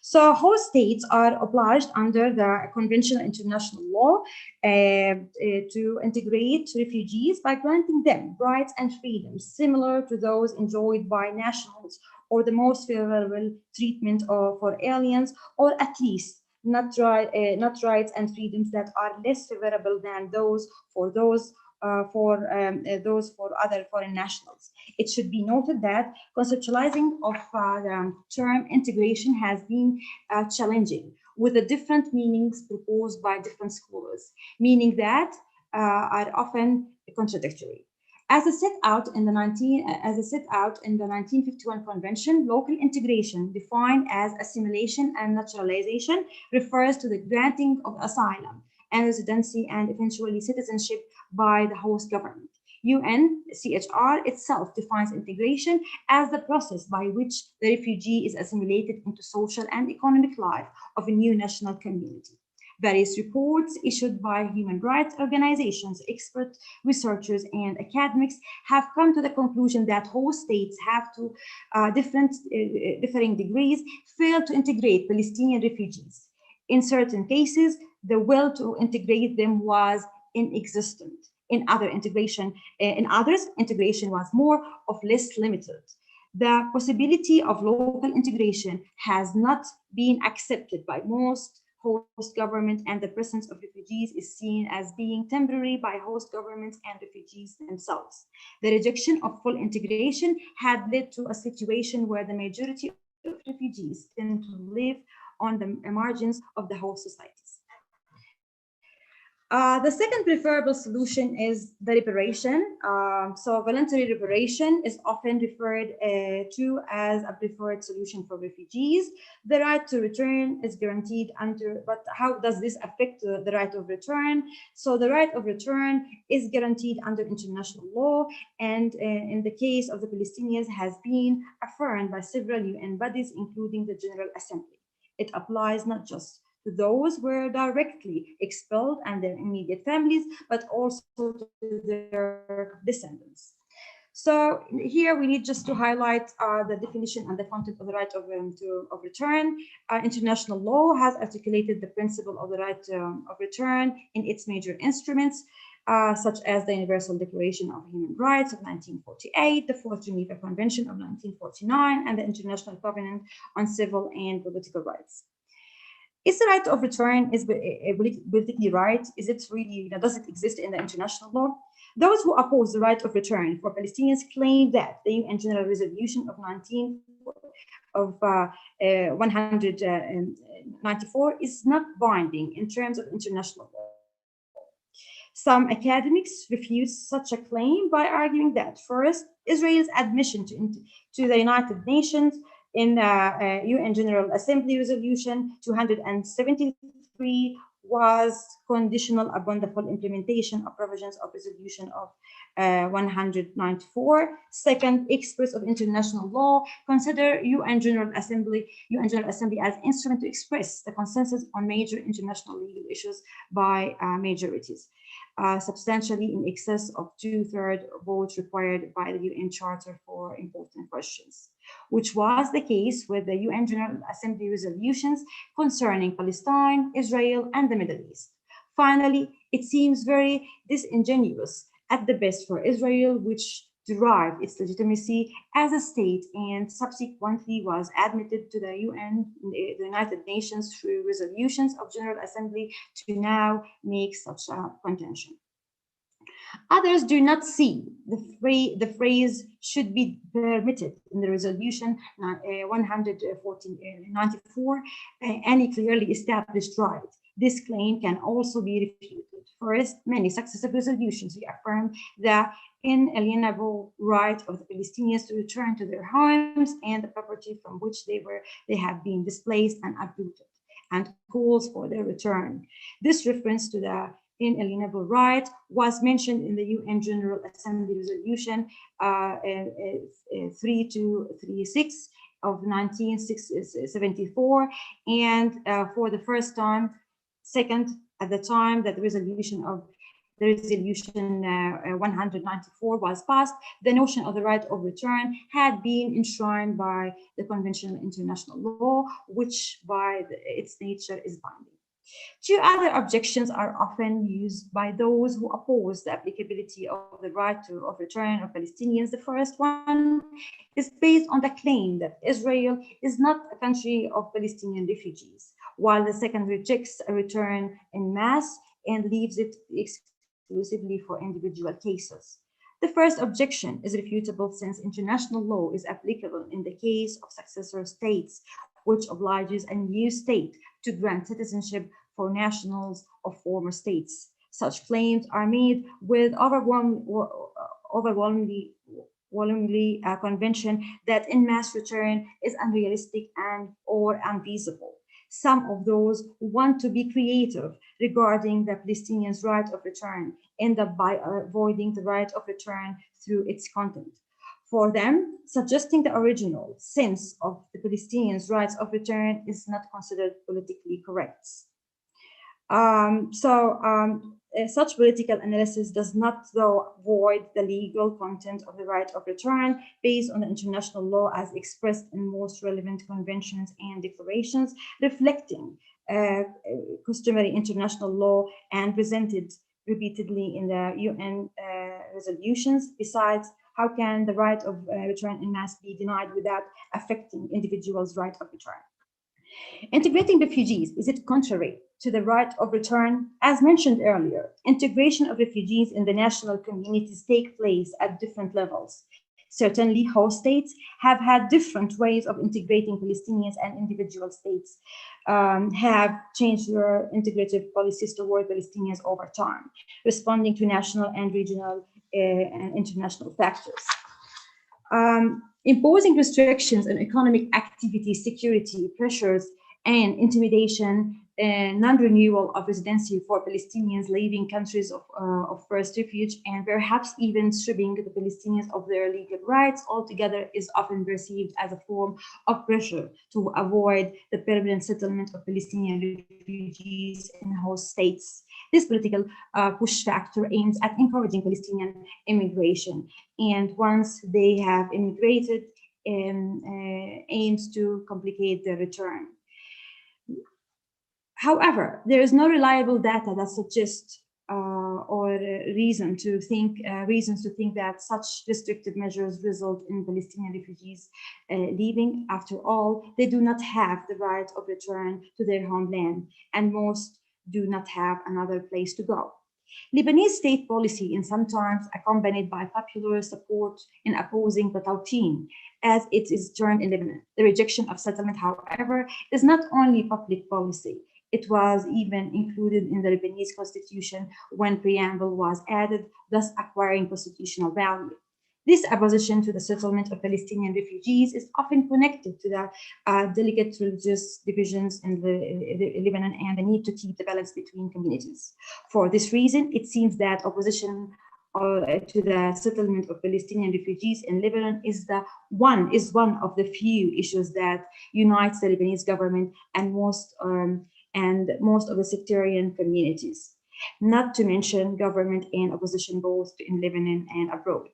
So host states are obliged under the conventional international law to integrate refugees by granting them rights and freedoms similar to those enjoyed by nationals, or the most favorable treatment for aliens, or at least not rights and freedoms that are less favorable than those for other foreign nationals. It should be noted that conceptualizing of the term integration has been challenging, with the different meanings proposed by different scholars, meaning that are often contradictory. As set out in the 1951 Convention, local integration, defined as assimilation and naturalization, refers to the granting of asylum and residency and eventually citizenship by the host government. UNCHR itself defines integration as the process by which the refugee is assimilated into social and economic life of a new national community. Various reports issued by human rights organizations, experts, researchers, and academics have come to the conclusion that host states have to differing degrees failed to integrate Palestinian refugees. In certain cases, the will to integrate them was inexistent. In others, integration was more or less limited. The possibility of local integration has not been accepted by most host government, and the presence of refugees is seen as being temporary by host governments and refugees themselves. The rejection of full integration had led to a situation where the majority of refugees tend to live on the margins of the host societies. The second preferable solution is the reparation. So voluntary reparation is often referred to as a preferred solution for refugees. The right to return is guaranteed under, but how does this affect the right of return? So the right of return is guaranteed under international law, and in the case of the Palestinians has been affirmed by several UN bodies, including the General Assembly. It applies not just to those who were directly expelled and their immediate families, but also to their descendants. So here we need just to highlight the definition and the content of the right of return. International law has articulated the principle of the right of return in its major instruments, such as the Universal Declaration of Human Rights of 1948, the Fourth Geneva Convention of 1949, and the International Covenant on Civil and Political Rights. Is the right of return politically right? Is it really, does it exist in the international law? Those who oppose the right of return for Palestinians claim that the UN General Resolution of 194 is not binding in terms of international law. Some academics refute such a claim by arguing that, first, Israel's admission to the United Nations in UN General Assembly Resolution 273 was conditional upon the full implementation of provisions of Resolution of 194. Second, experts of international law consider UN General Assembly as instrument to express the consensus on major international legal issues by majorities. Substantially in excess of 2/3 votes required by the UN Charter for important questions, which was the case with the UN General Assembly resolutions concerning Palestine, Israel, and the Middle East. Finally, it seems very disingenuous at the best for Israel, which derived its legitimacy as a state and subsequently was admitted to the UN, the United Nations, through resolutions of General Assembly, to now make such a contention. Others do not see the phrase should be permitted in the resolution 194 any clearly established right. This claim can also be refuted. First, many successive resolutions reaffirm the inalienable right of the Palestinians to return to their homes and the property from which they have been displaced and uprooted, and calls for their return. This reference to the inalienable right was mentioned in the UN General Assembly Resolution 3236 of 1974, and for the first time, second, at the time that the resolution 194 was passed, the notion of the right of return had been enshrined by the conventional international law, which by its nature is binding. Two other objections are often used by those who oppose the applicability of the right of return of Palestinians. The first one is based on the claim that Israel is not a country of Palestinian refugees, while the second rejects a return en masse and leaves it exclusively for individual cases. The first objection is refutable since international law is applicable in the case of successor states, which obliges a new state to grant citizenship for nationals of former states. Such claims are made with overwhelmingly convention that en masse return is unrealistic or unfeasible. Some of those who want to be creative regarding the Palestinians' right of return end up by avoiding the right of return through its content. For them, suggesting the original sense of the Palestinians' rights of return is not considered politically correct. Such political analysis does not, though, void the legal content of the right of return based on the international law as expressed in most relevant conventions and declarations, reflecting customary international law and presented repeatedly in the UN resolutions. Besides, how can the right of return en masse be denied without affecting individuals' right of return? Integrating refugees, is it contrary to the right of return? As mentioned earlier, integration of refugees in the national communities take place at different levels. Certainly, host states have had different ways of integrating Palestinians, and individual states have changed their integrative policies toward Palestinians over time, responding to national and regional and international factors. Imposing restrictions on economic activity, security, pressures, and intimidation, non-renewal of residency for Palestinians leaving countries of first refuge, and perhaps even stripping the Palestinians of their legal rights altogether is often perceived as a form of pressure to avoid the permanent settlement of Palestinian refugees in host states. This political push factor aims at encouraging Palestinian immigration, and once they have immigrated, aims to complicate their return. However, there is no reliable data that suggests reasons to think that such restrictive measures result in Palestinian refugees leaving. After all, they do not have the right of return to their homeland, and most do not have another place to go. Lebanese state policy is sometimes accompanied by popular support in opposing the Tawteen, as it is termed in Lebanon. The rejection of settlement, however, is not only public policy. It was even included in the Lebanese constitution when preamble was added, thus acquiring constitutional value. This opposition to the settlement of Palestinian refugees is often connected to the delicate religious divisions in Lebanon and the need to keep the balance between communities. For this reason, it seems that opposition to the settlement of Palestinian refugees in Lebanon is one of the few issues that unites the Lebanese government and most of the sectarian communities, not to mention government and opposition both in Lebanon and abroad.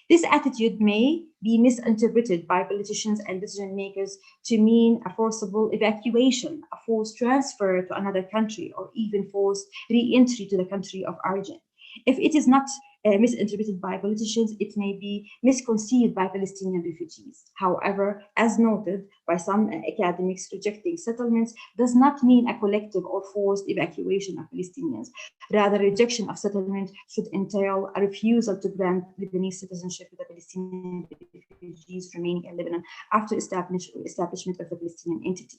This attitude may be misinterpreted by politicians and decision makers to mean a forcible evacuation, a forced transfer to another country, or even forced re-entry to the country of origin. If it is not misinterpreted by politicians, it may be misconceived by Palestinian refugees. However, as noted by some academics, rejecting settlements does not mean a collective or forced evacuation of Palestinians. Rather, rejection of settlement should entail a refusal to grant Lebanese citizenship to the Palestinian refugees remaining in Lebanon after establishment of the Palestinian entity.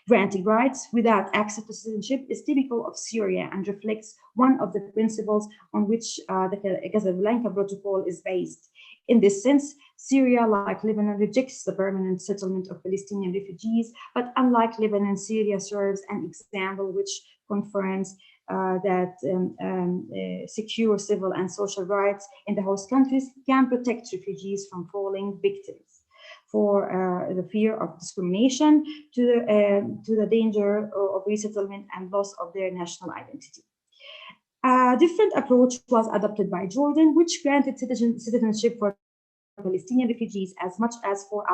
Granting rights without access to citizenship is typical of Syria and reflects one of the principles on which the Casablanca Protocol is based. In this sense, Syria, like Lebanon, rejects the permanent settlement of Palestinian refugees, but unlike Lebanon, Syria serves an example which confirms that secure civil and social rights in the host countries can protect refugees from falling victims for the fear of discrimination, to the danger of resettlement and loss of their national identity. A different approach was adopted by Jordan, which granted citizenship for Palestinian refugees as much as for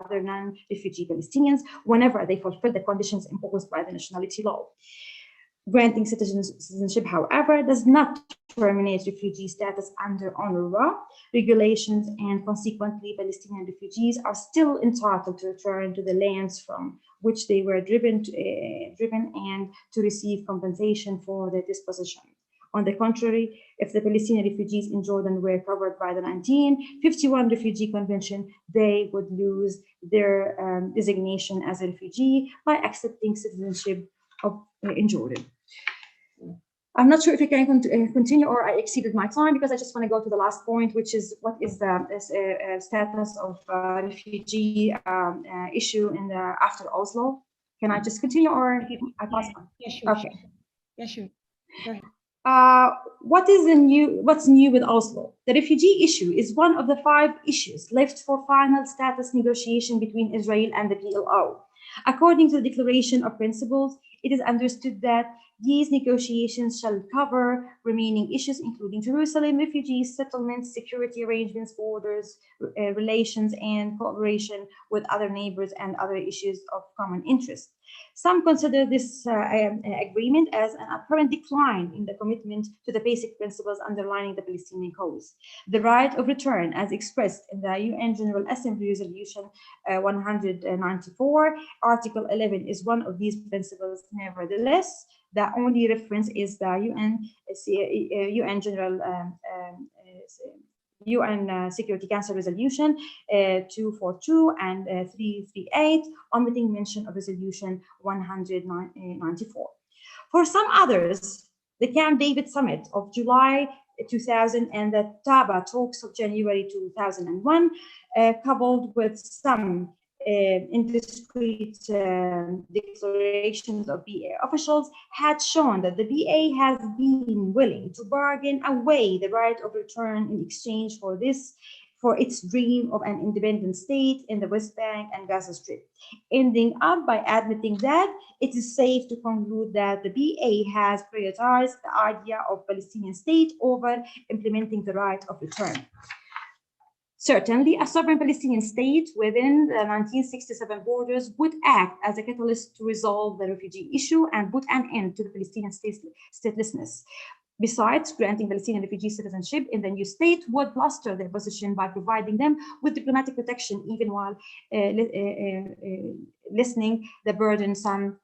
other non-refugee Palestinians whenever they fulfill the conditions imposed by the nationality law. Granting citizenship, however, does not terminate refugee status under UNRWA regulations, and consequently, Palestinian refugees are still entitled to return to the lands from which they were driven and to receive compensation for their disposition. On the contrary, if the Palestinian refugees in Jordan were covered by the 1951 Refugee Convention, they would lose their designation as a refugee by accepting citizenship in Jordan. I'm not sure if I can continue or I exceeded my time, because I just want to go to the last point, which is what is the status of refugee issue after Oslo. Can I just continue or I pass on? Yeah, sure. Okay. Yeah, sure. Go ahead. What's new with Oslo? The refugee issue is one of the 5 issues left for final status negotiation between Israel and the PLO. According to the Declaration of Principles, it is understood that These negotiations shall cover remaining issues, including Jerusalem, refugees, settlements, security arrangements, borders, relations, and cooperation with other neighbors and other issues of common interest. Some consider this agreement as an apparent decline in the commitment to the basic principles underlying the Palestinian cause. The right of return, as expressed in the UN General Assembly Resolution 194, Article 11 is one of these principles. Nevertheless, the only reference is the UN General UN Security Council Resolution 242 and 338, omitting mention of Resolution 194. For some others, the Camp David Summit of July 2000 and the Taba talks of January 2001, coupled with some indiscreet declarations of BA officials, had shown that the BA has been willing to bargain away the right of return in exchange for its dream of an independent state in the West Bank and Gaza Strip, ending up by admitting that it is safe to conclude that the BA has prioritized the idea of Palestinian state over implementing the right of return. Certainly, a sovereign Palestinian state within the 1967 borders would act as a catalyst to resolve the refugee issue and put an end to the Palestinian statelessness. Besides, granting Palestinian refugee citizenship in the new state would bolster their position by providing them with diplomatic protection, even while lessening the burdensome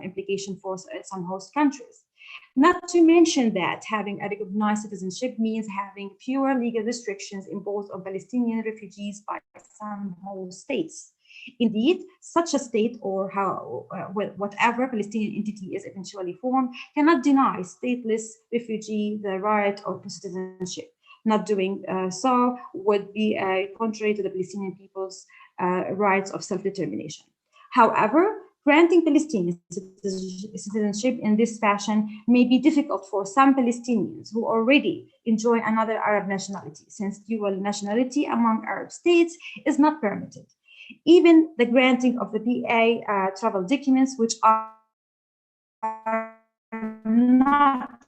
implication for some host countries. Not to mention that having a recognized citizenship means having fewer legal restrictions imposed on Palestinian refugees by some host states. Indeed, such a state, or whatever Palestinian entity is eventually formed, cannot deny stateless refugee the right of citizenship. Not doing so would be contrary to the Palestinian people's rights of self-determination. However, granting Palestinian citizenship in this fashion may be difficult for some Palestinians who already enjoy another Arab nationality, since dual nationality among Arab states is not permitted. Even the granting of the BA travel documents, which are not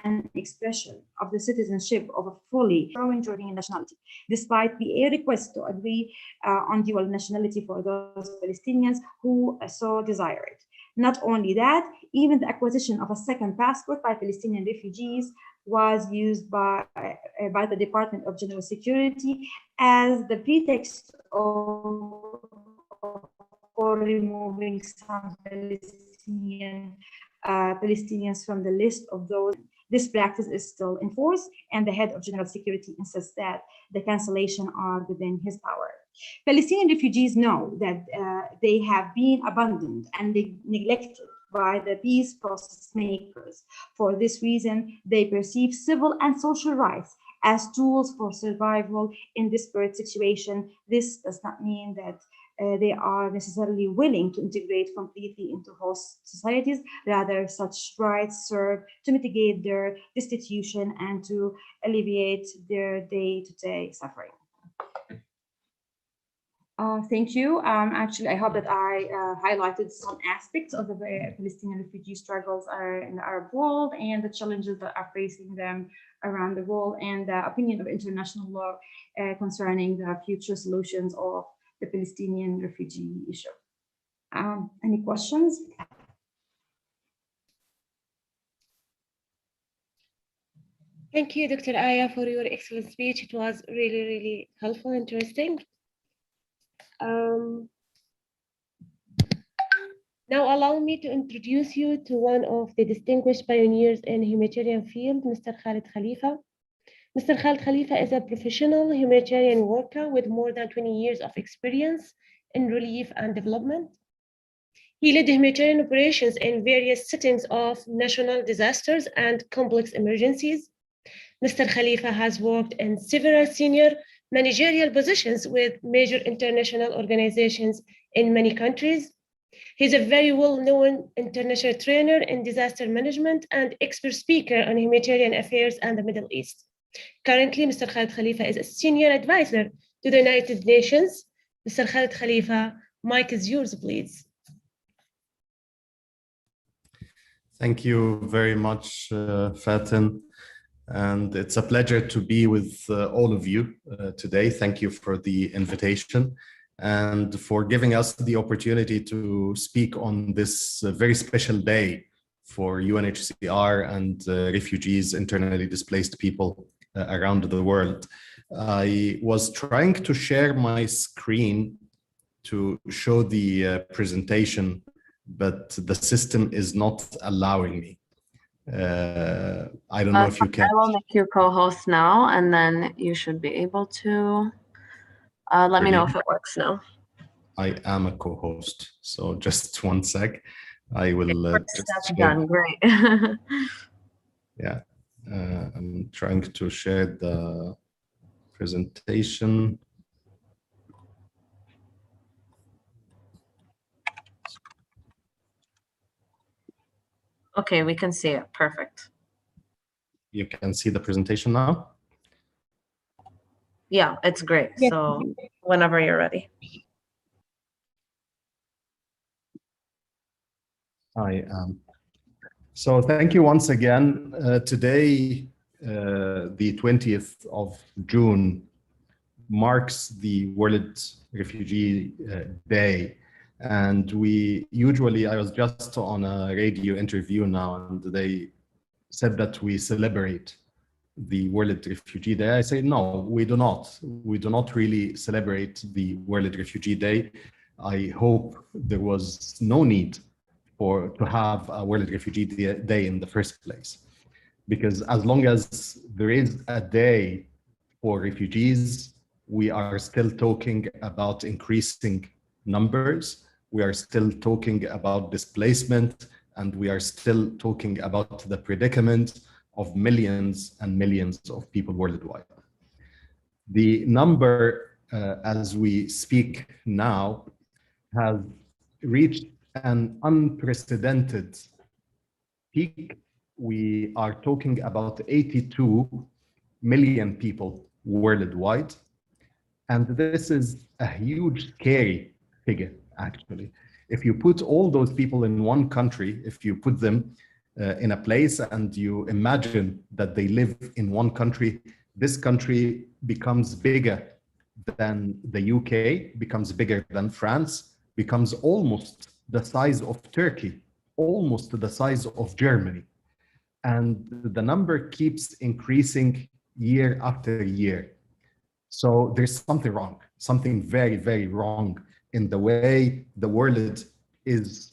an expression of the citizenship of a fully foreign Jordanian nationality, despite BA requests to agree on dual nationality for those Palestinians who so desire it. Not only that, even the acquisition of a second passport by Palestinian refugees was used by the Department of General Security as the pretext for removing some Palestinians from the list of those. This practice is still in force, and the head of General Security insists that the cancellation are within his power. Palestinian refugees know that they have been abandoned and neglected by the peace process makers. For this reason, they perceive civil and social rights as tools for survival in disparate situation. This does not mean that they are necessarily willing to integrate completely into host societies. Rather, such rights serve to mitigate their destitution and to alleviate their day-to-day suffering. Thank you. Actually, I hope that I highlighted some aspects of the Palestinian refugee struggles in the Arab world and the challenges that are facing them around the world, and the opinion of international law concerning the future solutions of the Palestinian refugee issue. Any questions? Thank you, Dr. Aya, for your excellent speech. It was really, really helpful, interesting. Now allow me to introduce you to one of the distinguished pioneers in humanitarian field, Mr. Khalid Khalifa. Mr. Khalid Khalifa is a professional humanitarian worker with more than 20 years of experience in relief and development. He led humanitarian operations in various settings of national disasters and complex emergencies. Mr. Khalifa has worked in several senior managerial positions with major international organizations in many countries. He's a very well-known international trainer in disaster management and expert speaker on humanitarian affairs and the Middle East. Currently, Mr. Khalid Khalifa is a senior advisor to the United Nations. Mr. Khalid Khalifa, mic is yours, please. Thank you very much, Fatin. And it's a pleasure to be with all of you today. Thank you for the invitation and for giving us the opportunity to speak on this very special day for UNHCR and refugees, internally displaced people around the world. I was trying to share my screen to show the presentation, but the system is not allowing me. I don't know if you can. I will make you co-host now, and then you should be able to let me know if it works now. I am a co-host, so just one sec. I will. That's done. Great. Yeah, I'm trying to share the presentation. Okay, we can see it. Perfect. You can see the presentation now? Yeah, it's great. Yes. So whenever you're ready. I am. So thank you once again. Today, the 20th of June, marks the World Refugee Day. And I was just on a radio interview now, and they said that we celebrate the World Refugee Day. I say, no, we do not. We do not really celebrate the World Refugee Day. I hope there was no need to have a World Refugee Day in the first place. Because as long as there is a day for refugees, we are still talking about increasing numbers. We are still talking about displacement, and we are still talking about the predicament of millions and millions of people worldwide. The number, as we speak now, has reached an unprecedented peak. We are talking about 82 million people worldwide. And this is a huge, scary figure, actually. If you put all those people in one country, if you put them in a place and you imagine that they live in one country, this country becomes bigger than the UK, becomes bigger than France, becomes almost the size of Turkey, almost the size of Germany. And the number keeps increasing year after year. So there's something wrong, something very, very wrong in the way the world is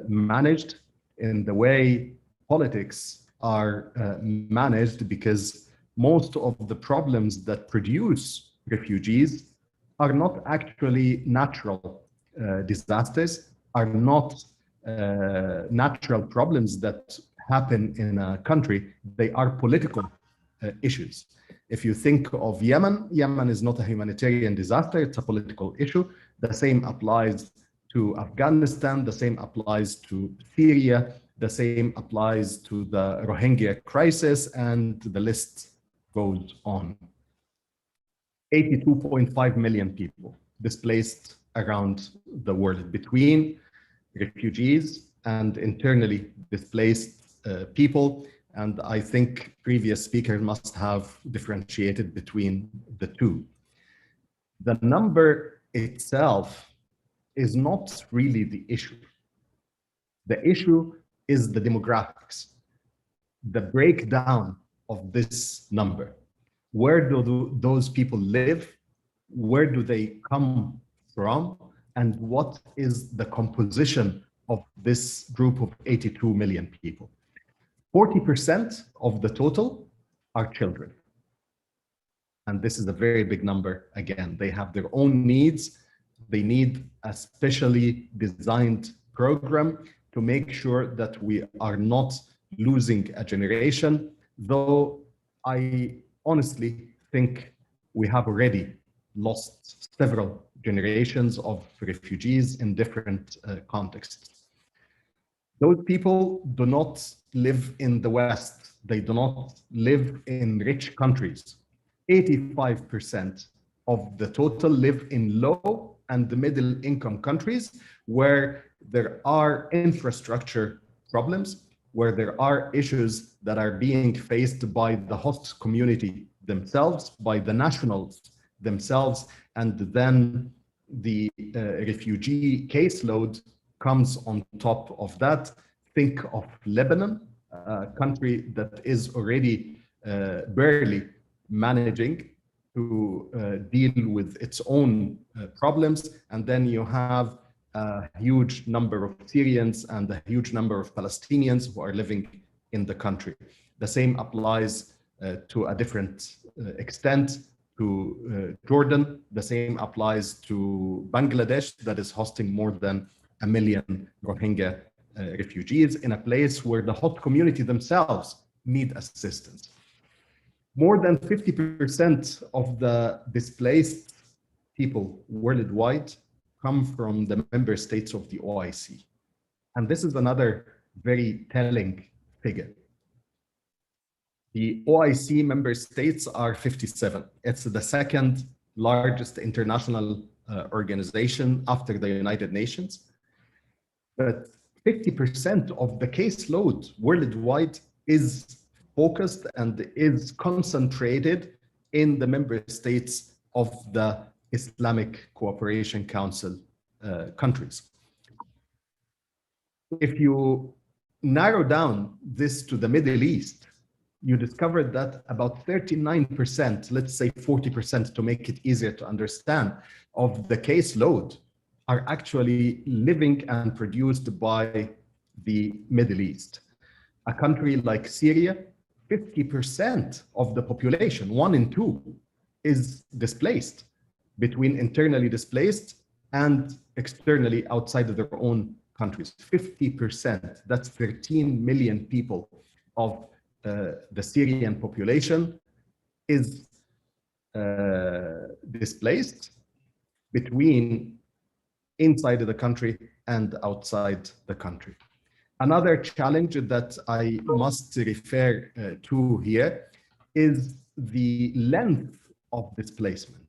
managed, in the way politics are managed, because most of the problems that produce refugees are not actually natural disasters, are not natural problems that happen in a country. They are political issues. If you think of Yemen, Yemen is not a humanitarian disaster, it's a political issue. The same applies to Afghanistan, the same applies to Syria, the same applies to the Rohingya crisis, and the list goes on. 82.5 million people displaced around the world, between refugees and internally displaced people. And I think previous speakers must have differentiated between the two. The number itself is not really the issue. The issue is the demographics, the breakdown of this number. Where do those people live? Where do they come from? And what is the composition of this group of 82 million people? 40% of the total are children. And this is a very big number. Again, they have their own needs. They need a specially designed program to make sure that we are not losing a generation, though I honestly think we have already lost several generations of refugees in different contexts. Those people do not live in the West. They do not live in rich countries. 85% of the total live in low and the middle income countries where there are infrastructure problems, where there are issues that are being faced by the host community themselves, by the nationals themselves, and then the refugee caseload comes on top of that. Think of Lebanon, a country that is already barely managing to deal with its own problems, and then you have a huge number of Syrians and a huge number of Palestinians who are living in the country. The same applies to a different extent to Jordan. The same applies to Bangladesh, that is hosting more than 1 million Rohingya refugees in a place where the host community themselves need assistance. More than 50% of the displaced people worldwide come from the member states of the OIC. And this is another very telling figure. The OIC member states are 57. It's the second largest international organization after the United Nations. But 50% of the caseload worldwide is focused and is concentrated in the member states of the Islamic Cooperation Council countries. If you narrow down this to the Middle East, you discover that about 39%, let's say 40% to make it easier to understand, of the caseload are actually living and produced by the Middle East. A country like Syria, 50% of the population, 1 in 2, is displaced, between internally displaced and externally outside of their own countries. 50%, that's 13 million people of the Syrian population is displaced between inside of the country and outside the country. Another challenge that I must refer to here is the length of displacement.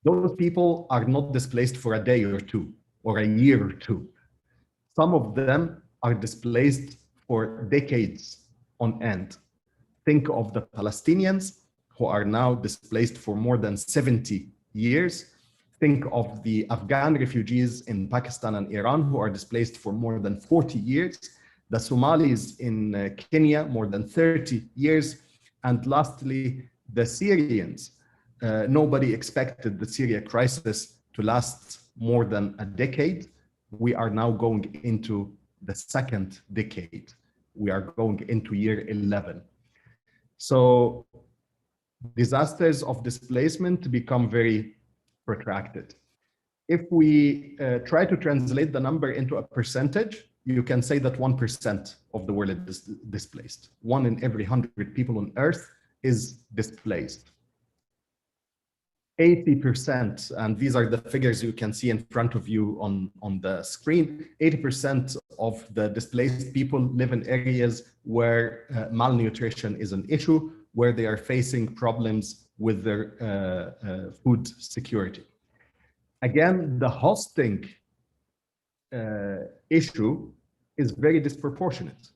Those people are not displaced for a day or two, or a year or two. Some of them are displaced for decades on end. Think of the Palestinians who are now displaced for more than 70 years. Think of the Afghan refugees in Pakistan and Iran who are displaced for more than 40 years. The Somalis in Kenya, more than 30 years. And lastly, the Syrians. Nobody expected the Syria crisis to last more than a decade. We are now going into the second decade. We are going into year 11. So disasters of displacement become very protracted. If we try to translate the number into a percentage, you can say that 1% of the world is displaced. 1 in every 100 people on Earth is displaced. 80%, and these are the figures you can see in front of you on the screen, 80% of the displaced people live in areas where malnutrition is an issue, where they are facing problems with their food security. Again, the hosting issue is very disproportionate.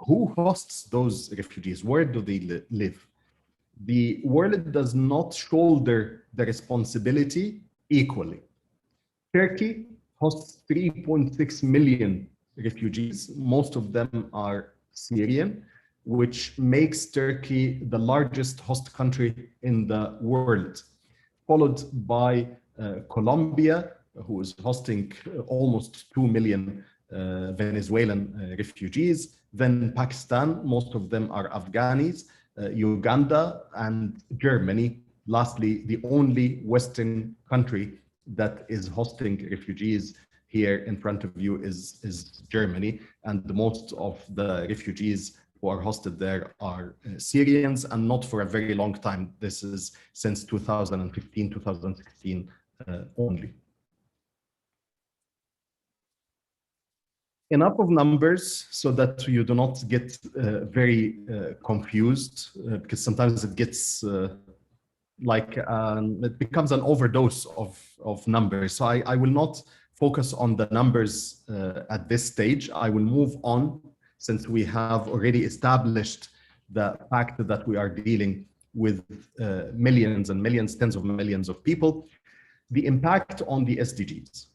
Who hosts those refugees? Where do they live? The world does not shoulder the responsibility equally. Turkey hosts 3.6 million refugees. Most of them are Syrian, which makes Turkey the largest host country in the world, followed by Colombia, who is hosting almost 2 million Venezuelan refugees. Then Pakistan, most of them are Afghanis. Uganda and Germany. Lastly, the only Western country that is hosting refugees here in front of you is Germany. And most of the refugees who are hosted there are Syrians, and not for a very long time. This is since 2015, 2016 only. Enough of numbers so that you do not get very confused, because sometimes it gets it becomes an overdose of numbers. So I will not focus on the numbers at this stage. I will move on since we have already established the fact that we are dealing with millions and millions, tens of millions of people, the impact on the SDGs.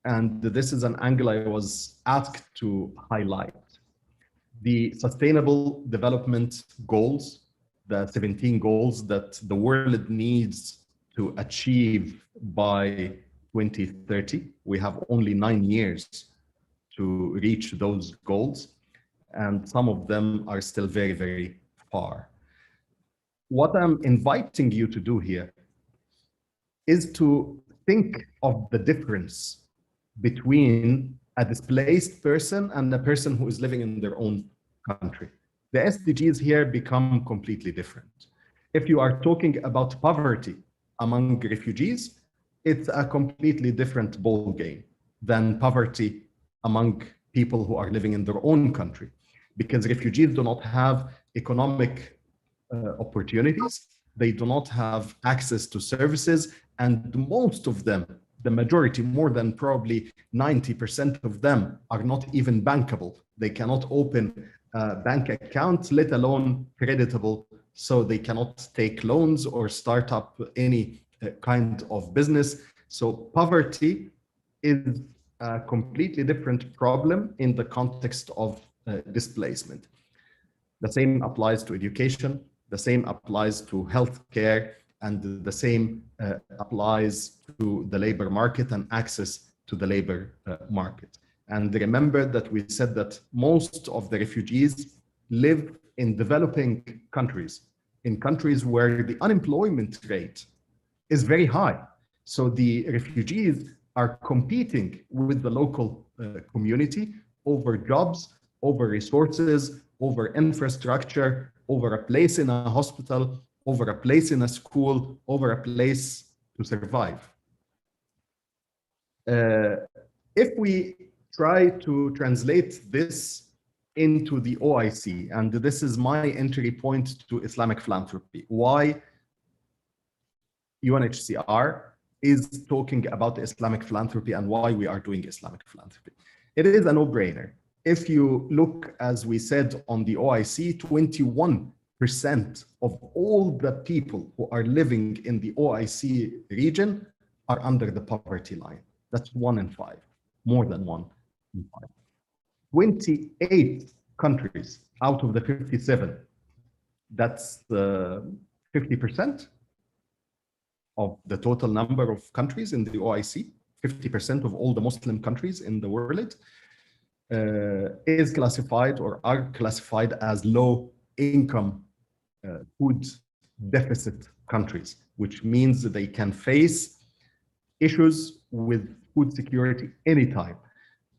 And this is an angle I was asked to highlight. The Sustainable Development Goals, the 17 goals that the world needs to achieve by 2030. We have only 9 years to reach those goals, and some of them are still very, very far. What I'm inviting you to do here is to think of the difference between a displaced person and a person who is living in their own country. The SDGs here become completely different. If you are talking about poverty among refugees, it's a completely different ballgame than poverty among people who are living in their own country, because refugees do not have economic opportunities, they do not have access to services, and most of them, the majority, more than probably 90% of them, are not even bankable. They cannot open a bank account, let alone creditable, so they cannot take loans or start up any kind of business. So poverty is a completely different problem in the context of displacement. The same applies to education, the same applies to healthcare, and the same applies to the labor market and access to the labor market. And remember that we said that most of the refugees live in developing countries, in countries where the unemployment rate is very high. So the refugees are competing with the local community over jobs, over resources, over infrastructure, over a place in a hospital, over a place in a school, over a place to survive. If we try to translate this into the OIC, and this is my entry point to Islamic philanthropy, why UNHCR is talking about Islamic philanthropy and why we are doing Islamic philanthropy. It is a no-brainer. If you look, as we said on the OIC, 21% of all the people who are living in the OIC region are under the poverty line. That's 1 in 5, more than 1 in 5. 28 countries out of the 57, that's the 50% of the total number of countries in the OIC, 50% of all the Muslim countries in the world, is classified or are classified as low income food deficit countries, which means that they can face issues with food security anytime.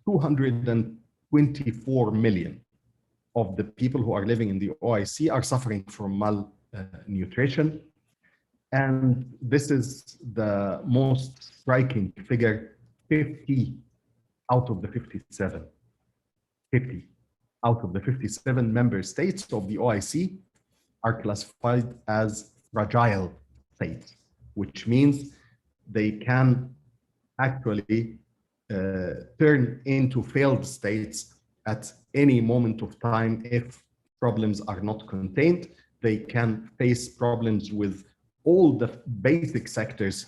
224 million of the people who are living in the OIC are suffering from malnutrition. And this is the most striking figure, 50 out of the 57. 50 out of the 57 member states of the OIC are classified as fragile states, which means they can actually turn into failed states at any moment of time if problems are not contained. They can face problems with all the basic sectors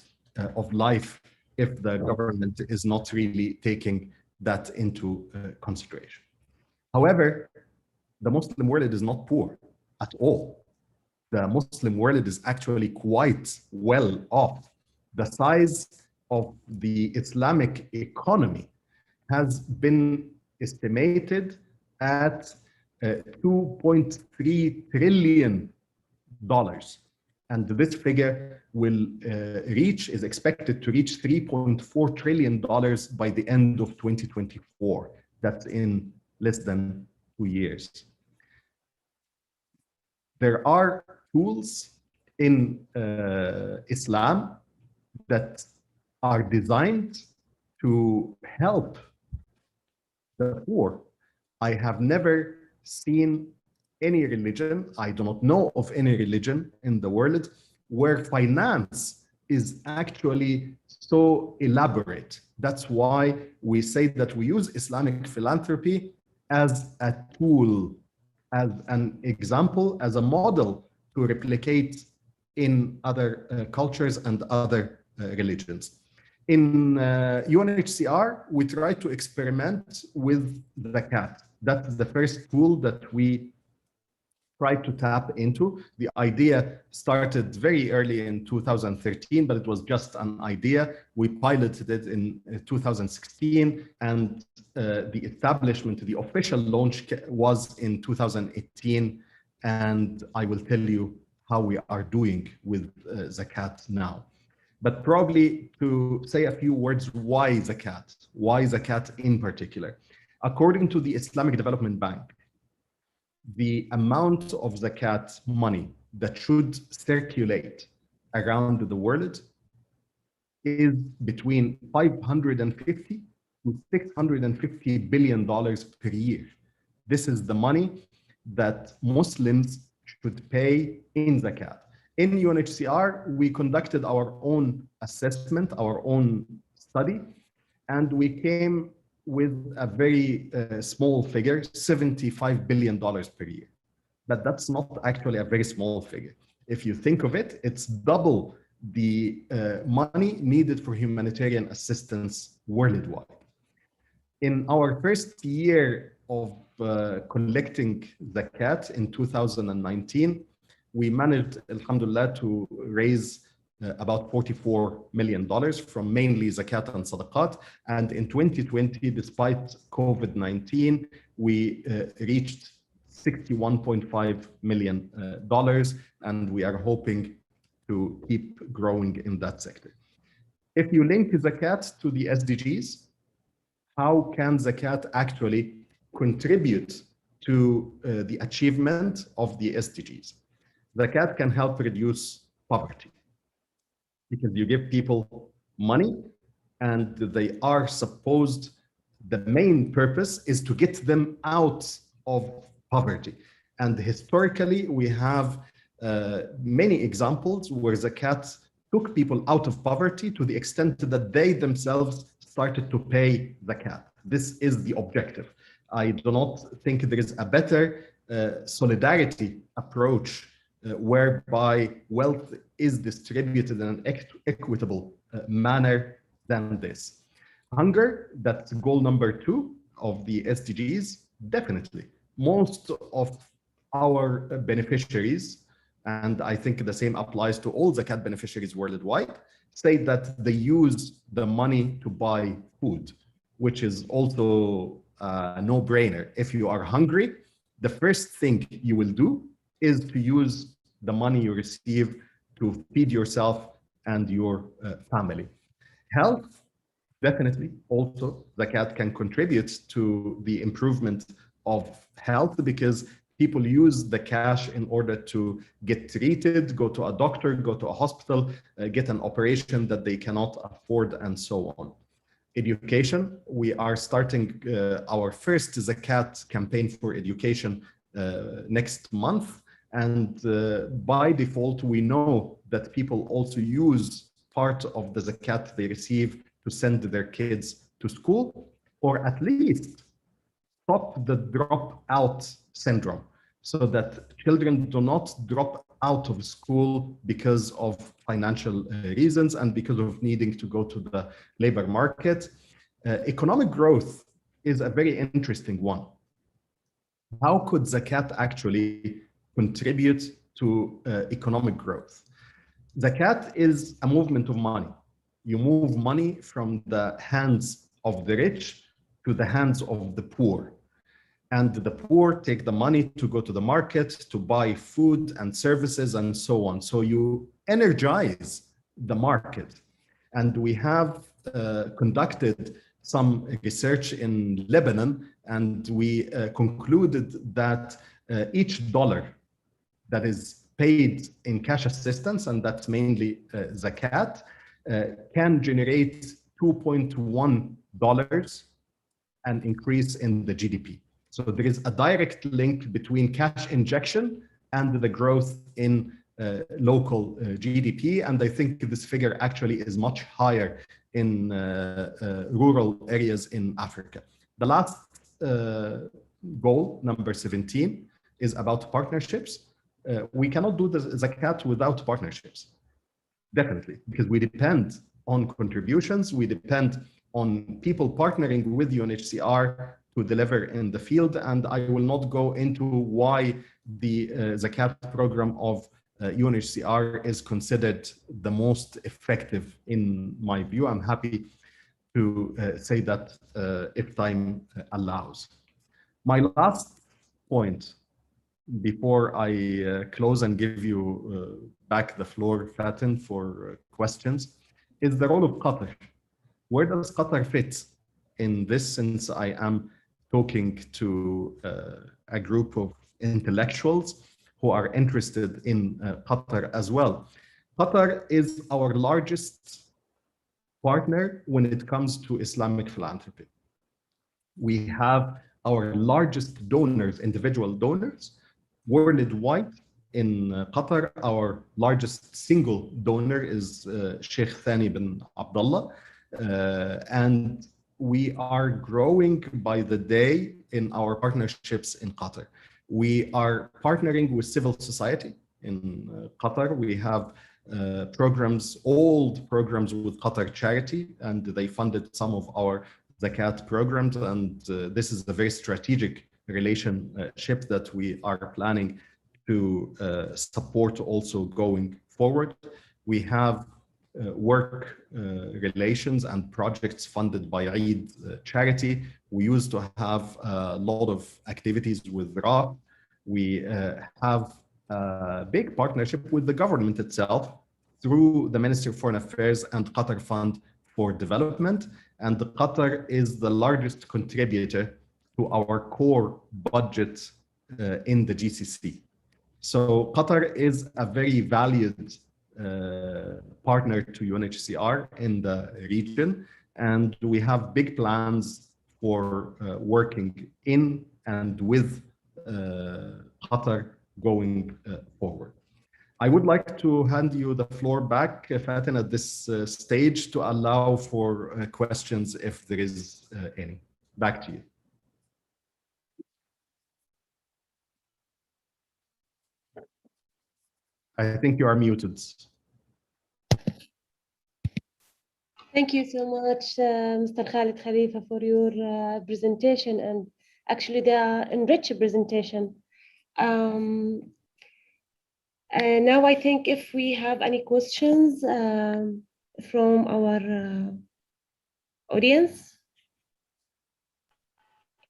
of life if the government is not really taking that into consideration. However, the Muslim world is not poor at all. The Muslim world is actually quite well off. The size of the Islamic economy has been estimated at $2.3 trillion. And this figure will is expected to reach $3.4 trillion by the end of 2024. That's in less than 2 years. There are tools in Islam that are designed to help the poor. I have never seen any religion, I do not know of any religion in the world where finance is actually so elaborate. That's why we say that we use Islamic philanthropy as a tool, as an example, as a model to replicate in other cultures and other religions. In UNHCR, we try to experiment with zakat. That's the first tool that we try to tap into. The idea started very early in 2013, but it was just an idea. We piloted it in 2016, and the establishment, the official launch was in 2018. And I will tell you how we are doing with zakat now. But probably to say a few words, why zakat in particular? According to the Islamic Development Bank, the amount of zakat money that should circulate around the world is between 550 to 650 billion dollars per year. This is the money that Muslims should pay in zakat. In UNHCR, we conducted our own assessment, our own study, and we came with a very small figure, $75 billion per year. But that's not actually a very small figure. If you think of it, it's double the money needed for humanitarian assistance worldwide. In our first year of collecting zakat in 2019, we managed, alhamdulillah, to raise about $44 million from mainly zakat and sadaqat. And in 2020, despite COVID-19, we reached $61.5 million, and we are hoping to keep growing in that sector. If you link zakat to the SDGs, how can zakat actually contribute to the achievement of the SDGs? Zakat can help reduce poverty because you give people money and they are supposed, the main purpose is to get them out of poverty. And historically, we have many examples where zakat took people out of poverty to the extent that they themselves started to pay zakat. This is the objective. I do not think there is a better solidarity approach whereby wealth is distributed in an equitable manner than this. Hunger, that's goal number 2 of the SDGs, definitely. Most of our beneficiaries, and I think the same applies to all zakat beneficiaries worldwide, say that they use the money to buy food, which is also a no-brainer. If you are hungry, the first thing you will do is to use the money you receive to feed yourself and your family. Health, definitely, also zakat can contribute to the improvement of health because people use the cash in order to get treated, go to a doctor, go to a hospital, get an operation that they cannot afford, and so on. Education, we are starting our first zakat campaign for education next month. And by default, we know that people also use part of the zakat they receive to send their kids to school, or at least stop the dropout syndrome, so that children do not drop out of school because of financial reasons and because of needing to go to the labor market. Economic growth is a very interesting one. How could zakat actually contribute to economic growth? Zakat is a movement of money. You move money from the hands of the rich to the hands of the poor. And the poor take the money to go to the market, to buy food and services and so on. So you energize the market. And we have conducted some research in Lebanon, and we concluded that each dollar that is paid in cash assistance, and that's mainly zakat, can generate $2.1 an increase in the GDP. So there is a direct link between cash injection and the growth in local GDP. And I think this figure actually is much higher in rural areas in Africa. The last goal, number 17, is about partnerships. We cannot do the zakat without partnerships, definitely, because we depend on contributions, we depend on people partnering with UNHCR to deliver in the field, and I will not go into why the zakat program of UNHCR is considered the most effective in my view. I'm happy to say that if time allows. My last point before I close and give you back the floor, Fatin, for questions, is the role of Qatar. Where does Qatar fit in this, since I am talking to a group of intellectuals who are interested in Qatar as well? Qatar is our largest partner when it comes to Islamic philanthropy. We have our largest donors, individual donors, worldwide. In Qatar, our largest single donor is Sheikh Thani bin Abdullah, and we are growing by the day in our partnerships in Qatar. We are partnering with civil society in Qatar. We have programs, old programs with Qatar Charity, and they funded some of our zakat programs, and this is a very strategic relationship that we are planning to support also going forward. We have work relations and projects funded by Eid Charity. We used to have a lot of activities with RA. We have a big partnership with the government itself through the Ministry of Foreign Affairs and Qatar Fund for Development. And Qatar is the largest contributor to our core budget in the GCC. So Qatar is a very valued partner to UNHCR in the region, and we have big plans for working in and with Qatar going forward. I would like to hand you the floor back, Fatin, at this stage to allow for questions if there is any. Back to you. I think you are muted. Thank you so much, Mr. Khalid Khalifa, for your presentation, and actually the enriched presentation. And now I think if we have any questions from our audience,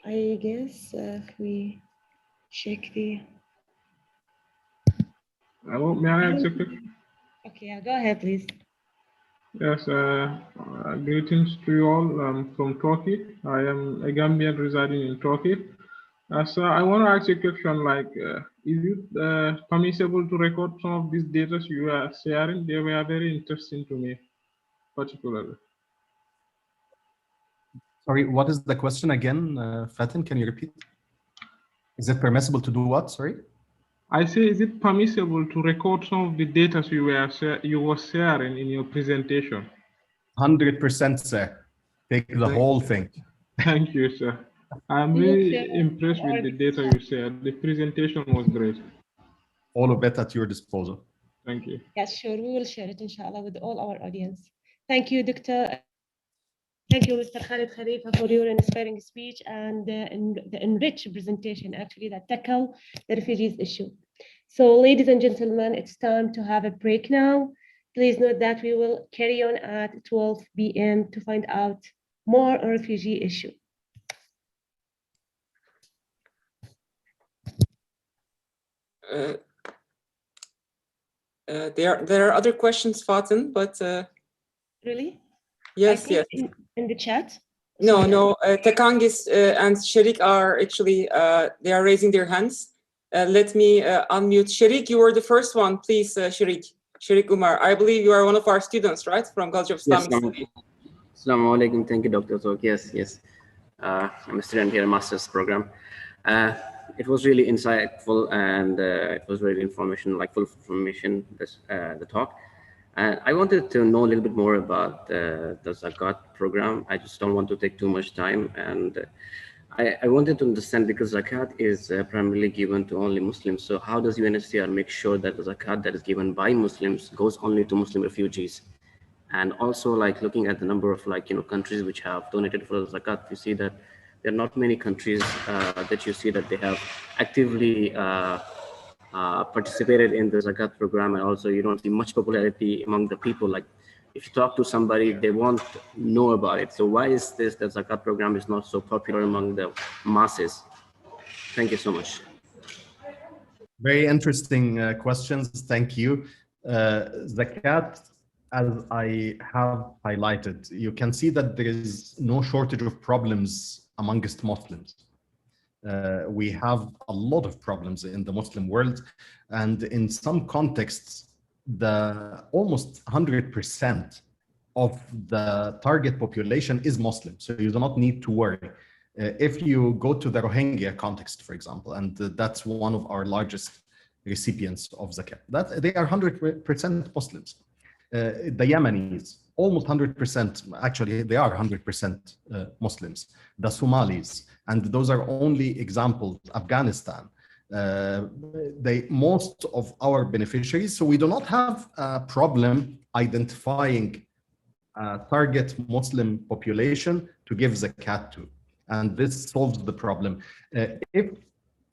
I guess if we check the... Hello, may I accept it? Okay, yeah, go ahead, please. Yes, greetings to you all. I'm from Turkey. I am a Gambian residing in Turkey. So I want to ask you a question like, is it permissible to record some of these data you are sharing? They were very interesting to me, particularly. Sorry, what is the question again, Fatin? Can you repeat? Is it permissible to do what? Sorry. I say, is it permissible to record some of the data you were sharing in your presentation? 100%, sir. Take the whole thing. Thank you, sir. I'm really impressed with the data you shared. The presentation was great. All of it at your disposal. Thank you. Yes, sure. We will share it, inshallah, with all our audience. Thank you, Doctor. Thank you, Mr. Khalid Khalifa, for your inspiring speech and the enriched presentation, actually, that tackle the refugees issue. So, ladies and gentlemen, it's time to have a break now. Please note that we will carry on at 12 p.m. to find out more on refugee issue. There are other questions, Fatin, but really? Yes, yes. In the chat? No, no. Tekangis and Sherik are actually they are raising their hands. Let me unmute Sherik. You were the first one, please, Sherik Umar. I believe you are one of our students, right, from College of Islamic Studies. Assalamu alaikum. Thank you, Dr. Zok. Yes. I'm a student here in master's program. It was really insightful and it was really full information, the talk. And I wanted to know a little bit more about the Zakat program. I just don't want to take too much time. And I wanted to understand, because zakat is primarily given to only Muslims. So how does UNHCR make sure that the zakat that is given by Muslims goes only to Muslim refugees? And also, like, looking at the number of, like, countries which have donated for the zakat, you see that there are not many countries that you see that they have actively participated in the zakat program. And also you don't see much popularity among the people. Like, if you talk to somebody, they won't know about it. So why is this that zakat program is not so popular among the masses? Thank you so much. Very interesting questions. Thank you. Zakat, as I have highlighted, you can see that there is no shortage of problems amongst Muslims. We have a lot of problems in the Muslim world, and in some contexts, the almost 100% of the target population is Muslim. So you do not need to worry. If you go to the Rohingya context, for example, and that's one of our largest recipients of zakat, that they are 100% Muslims. The Yemenis, almost 100%, actually they are 100% Muslims. The Somalis, and those are only examples, Afghanistan, most of our beneficiaries. So we do not have a problem identifying target Muslim population to give zakat to. And this solves the problem. If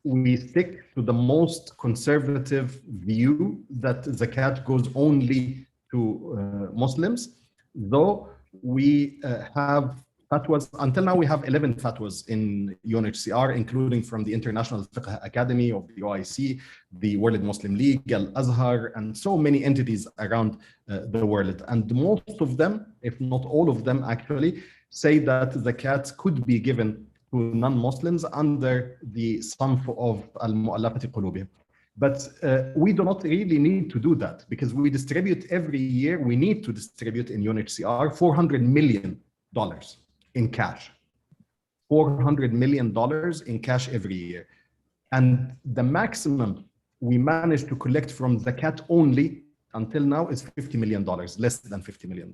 we stick to the most conservative view that zakat goes only to Muslims, though we have fatwas, until now we have 11 fatwas in UNHCR, including from the International Fiqh Academy of the OIC, the World Muslim League, Al-Azhar, and so many entities around the world. And most of them, if not all of them actually, say that zakat could be given to non-Muslims under the sanf of al-mu'allafati qulubihim. But we do not really need to do that, because we distribute every year, we need to distribute in UNHCR $400 million in cash. $400 million in cash every year. And the maximum we managed to collect from zakat only until now is $50 million, less than $50 million.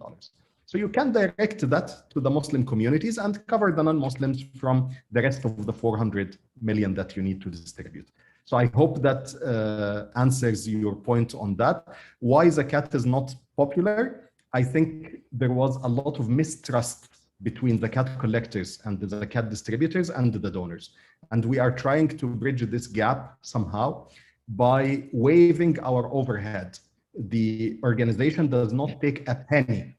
So you can direct that to the Muslim communities and cover the non-Muslims from the rest of the 400 million that you need to distribute. So I hope that answers your point on that. Why zakat is not popular? I think there was a lot of mistrust between zakat collectors and the zakat distributors and the donors. And we are trying to bridge this gap somehow by waiving our overhead. The organization does not take a penny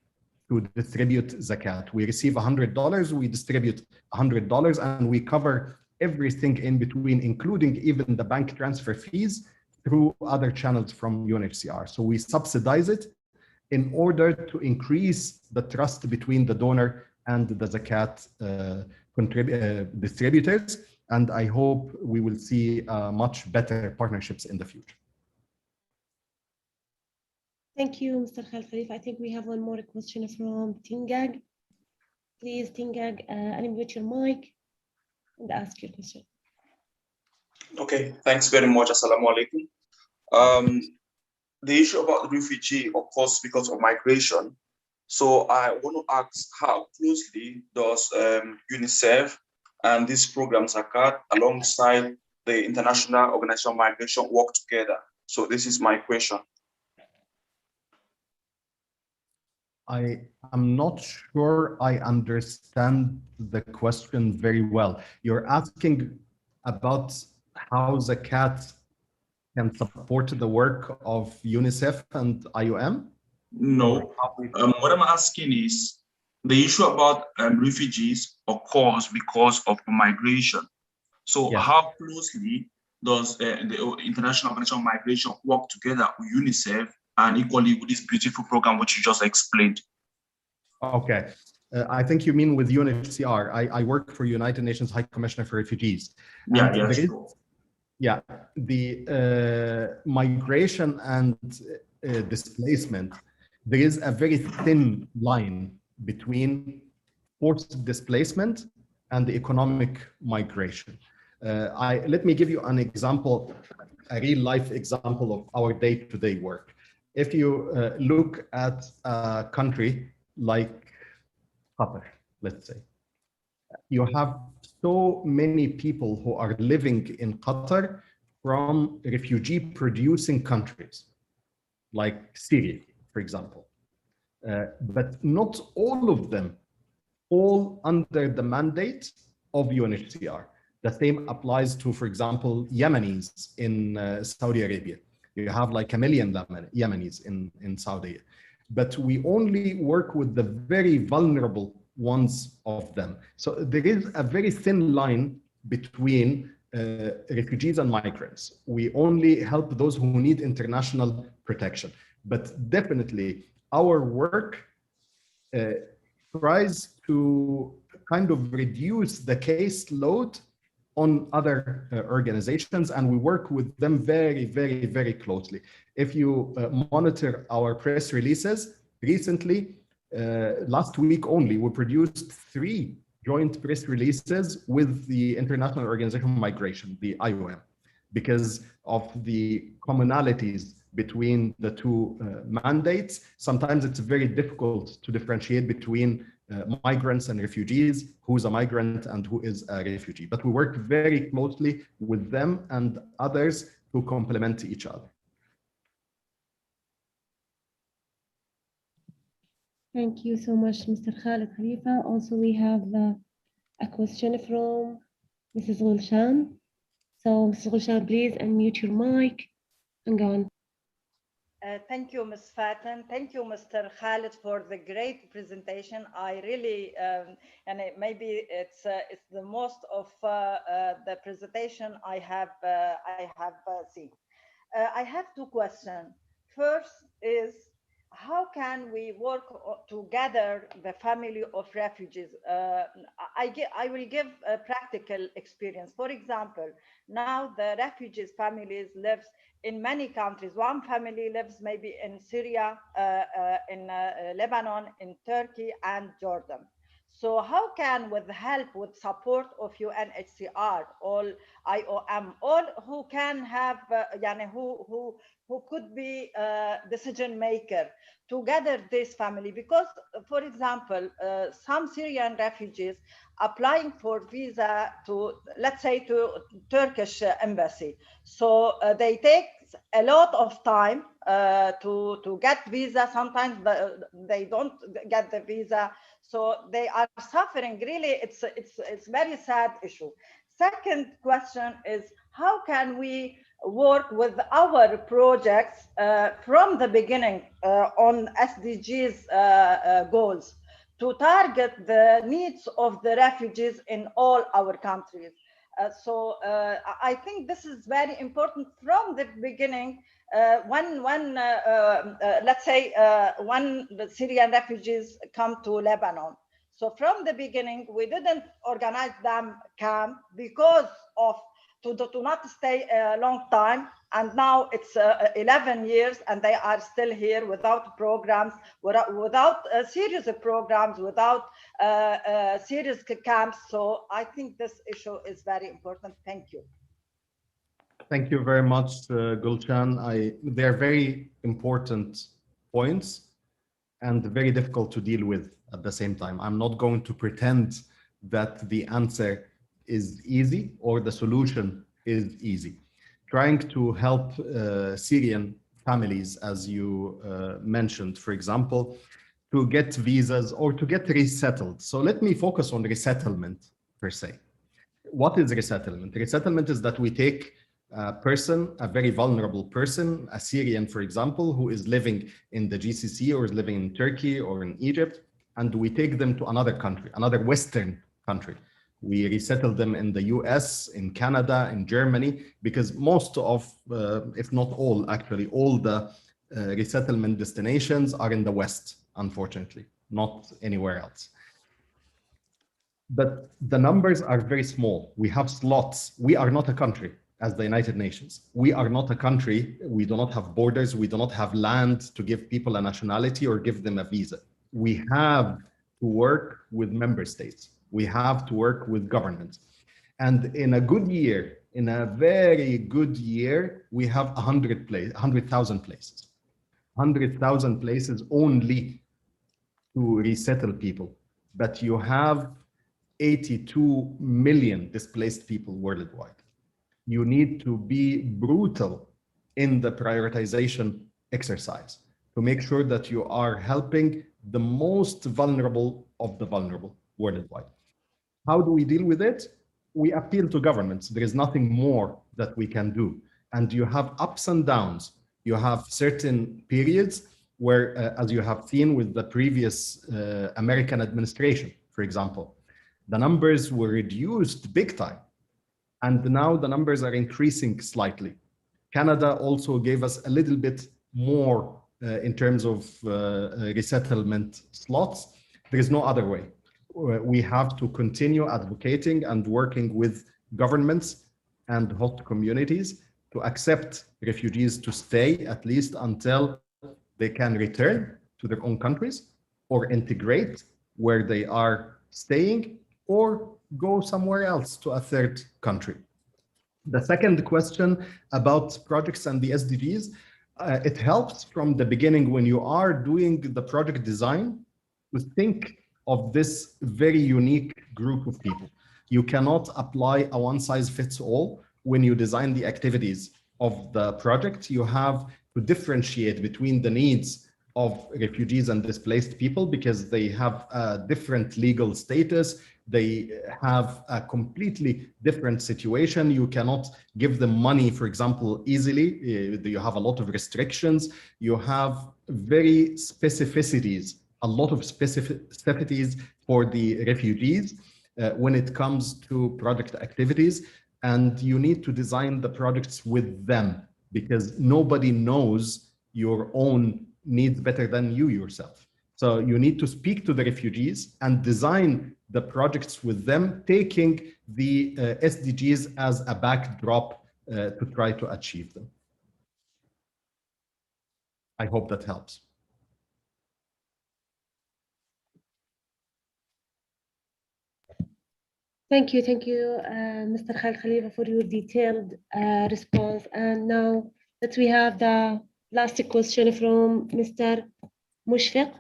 to distribute zakat. We receive $100, we distribute $100, and we cover everything in between, including even the bank transfer fees through other channels from UNHCR. So we subsidize it in order to increase the trust between the donor and the zakat distributors. And I hope we will see much better partnerships in the future. Thank you, Mr. Khalid Khalifa. I think we have one more question from Tingag. Please, Tingag, unmute your mic and ask your question. Okay, thanks very much. Assalamu alaikum. The issue about the refugee, of course, because of migration. So I want to ask, how closely does UNICEF and this program zakat alongside the International Organization of Migration work together? So this is my question. I am not sure I understand the question very well. You're asking about how zakat can support the work of UNICEF and IOM? No, what I'm asking is the issue about refugees occurs because of migration. So yes. How closely does the International Organization of Migration work together with UNICEF and equally with this beautiful program which you just explained? Okay, I think you mean with UNHCR. I work for United Nations High Commissioner for Refugees. Yeah, yes. Yeah, the migration and displacement, there is a very thin line between forced displacement and the economic migration. Let me give you an example, a real life example of our day-to-day work. If you look at a country like Qatar, let's say, you have so many people who are living in Qatar from refugee-producing countries, like Syria, for example. But not all of them fall under the mandate of UNHCR. The same applies to, for example, Yemenis in Saudi Arabia. You have like 1 million Yemenis in Saudi. But we only work with the very vulnerable ones of them. So there is a very thin line between refugees and migrants. We only help those who need international protection. But definitely our work tries to kind of reduce the caseload on other organizations, and we work with them very, very, very closely. If you monitor our press releases, recently, last week only, we produced 3 joint press releases with the International Organization of Migration, the IOM, because of the commonalities between the 2 mandates. Sometimes it's very difficult to differentiate between migrants and refugees, who's a migrant and who is a refugee. But we work very closely with them and others to complement each other. Thank you so much, Mr. Khalid Khalifa. Also, we have a question from Mrs. Gulshan. So, Mrs. Gulshan, please unmute your mic and go on. Thank you, Ms. Faten. Thank you, Mr. Khalid, for the great presentation. I really, and maybe it's the most of the presentation I have seen. I have 2 questions. First is, how can we work together, the family of refugees? I will give a practical experience. For example, now the refugees' families live in many countries. One family lives maybe in Syria, in Lebanon, in Turkey, and Jordan. So how can, with help, with support of UNHCR, all IOM, all who can have, who could be decision maker together this family? Because, for example, some Syrian refugees applying for visa to, let's say, to Turkish embassy. So they take a lot of time to get visa. Sometimes they don't get the visa. So they are suffering. Really, it's very sad issue. Second question is, how can we work with our projects from the beginning on SDGs goals to target the needs of the refugees in all our countries? So I think this is very important from the beginning. When let's say when the Syrian refugees come to Lebanon, so from the beginning we didn't organize them camp because of to not stay a long time, and now it's 11 years and they are still here without programs, without a series of programs, without serious camps. So I think this issue is very important. Thank you. Thank you very much, Gulshan. They're very important points and very difficult to deal with at the same time. I'm not going to pretend that the answer is easy or the solution is easy. Trying to help Syrian families, as you mentioned, for example, to get visas or to get resettled. So let me focus on resettlement per se. What is resettlement? Resettlement is that we take a person, a very vulnerable person, a Syrian, for example, who is living in the GCC or is living in Turkey or in Egypt, and we take them to another country, another Western country. We resettle them in the US, in Canada, in Germany, because most of, if not all, actually, all the resettlement destinations are in the West, unfortunately, not anywhere else. But the numbers are very small. We have slots. We are not a country as the United Nations. We are not a country. We do not have borders. We do not have land to give people a nationality or give them a visa. We have to work with member states. We have to work with governments. And in a good year, in a very good year, we have 100,000 places. 100,000 places only to resettle people. But you have 82 million displaced people worldwide. You need to be brutal in the prioritization exercise to make sure that you are helping the most vulnerable of the vulnerable worldwide. How do we deal with it? We appeal to governments. There is nothing more that we can do. And you have ups and downs. You have certain periods where, as you have seen with the previous American administration, for example, the numbers were reduced big time. And now the numbers are increasing slightly. Canada also gave us a little bit more in terms of resettlement slots. There is no other way. We have to continue advocating and working with governments and host communities to accept refugees to stay at least until they can return to their own countries or integrate where they are staying or go somewhere else to a third country. The second question about projects and the SDGs, it helps from the beginning when you are doing the project design to think of this very unique group of people. You cannot apply a one-size-fits-all when you design the activities of the project. You have to differentiate between the needs of refugees and displaced people because they have a different legal status. They have a completely different situation. You cannot give them money, for example, easily. You have a lot of restrictions. You have very specificities, a lot of specificities for the refugees when it comes to project activities. And you need to design the projects with them because nobody knows your own needs better than you yourself. So you need to speak to the refugees and design the projects with them, taking the SDGs as a backdrop to try to achieve them. I hope that helps. Thank you, Mr. Khalid Khalifa, for your detailed response. And now that we have the last question from Mr. Mushfiq.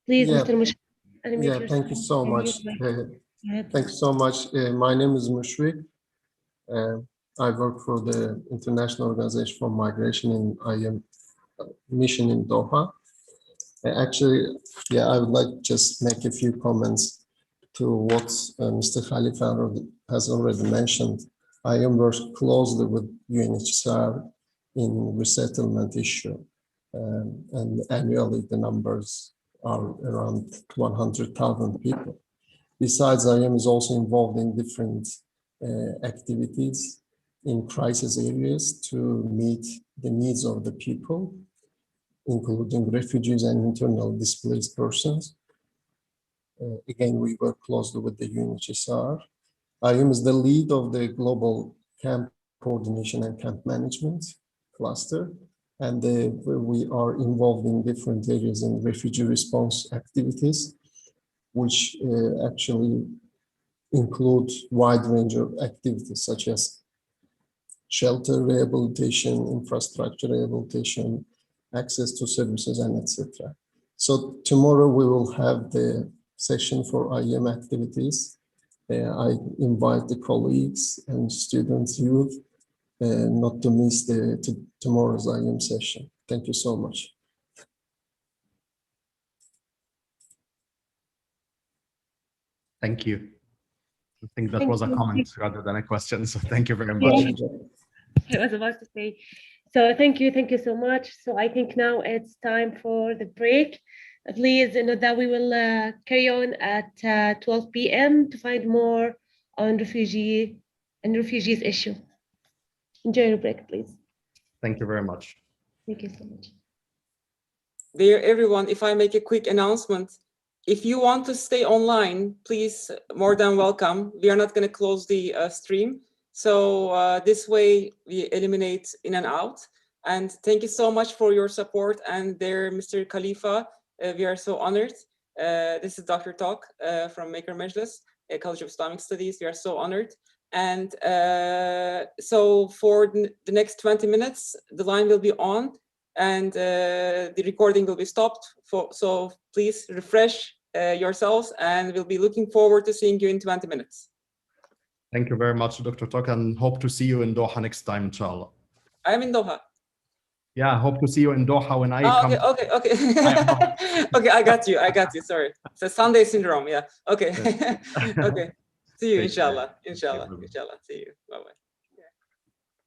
Please, Yeah. Mr. Mushfiq. Yeah, thank you so much. Thanks so much. My name is Mushfiq. I work for the International Organization for Migration in IM mission in Doha. Actually, yeah, I would like to just make a few comments to what Mr. Khalifa has already mentioned. I am working closely with UNHCR in resettlement issue, and annually the numbers are around 100,000 people. Besides, IM is also involved in different activities in crisis areas to meet the needs of the people, including refugees and internally displaced persons. Again, we work closely with the UNHCR. IM is the lead of the Global Camp Coordination and Camp Management cluster, and we are involved in different areas in refugee response activities, which actually include wide range of activities such as shelter rehabilitation, infrastructure rehabilitation, access to services, and etc. So tomorrow we will have the session for IM activities. I invite the colleagues and students, youth, not to miss tomorrow's IM session. Thank you so much. Thank you. I think that was a comment rather than a question, so thank you very much. I was about to say, so thank you so much. So I think now it's time for the break. Please note that we will carry on at 12 p.m. to find more on refugees issue. Enjoy your break, please. Thank you very much. Thank you so much. Dear everyone, if I make a quick announcement, if you want to stay online, please, more than welcome. We are not going to close the stream. So this way we eliminate in and out. And thank you so much for your support. And there, Mr. Khalifa, we are so honored. This is Dr. Talk from Maker Majlis, College of Islamic Studies. We are so honored. And so for the next 20 minutes, the line will be on and the recording will be stopped. So please refresh yourselves, and we'll be looking forward to seeing you in 20 minutes. Thank you very much, Dr. Tok, and hope to see you in Doha next time, inshallah. I'm in Doha. Yeah, hope to see you in Doha when I come. Okay. Okay, I got you. Sorry. It's a Sunday syndrome. Yeah. Okay. Okay. See you, inshallah. See you. Bye-bye.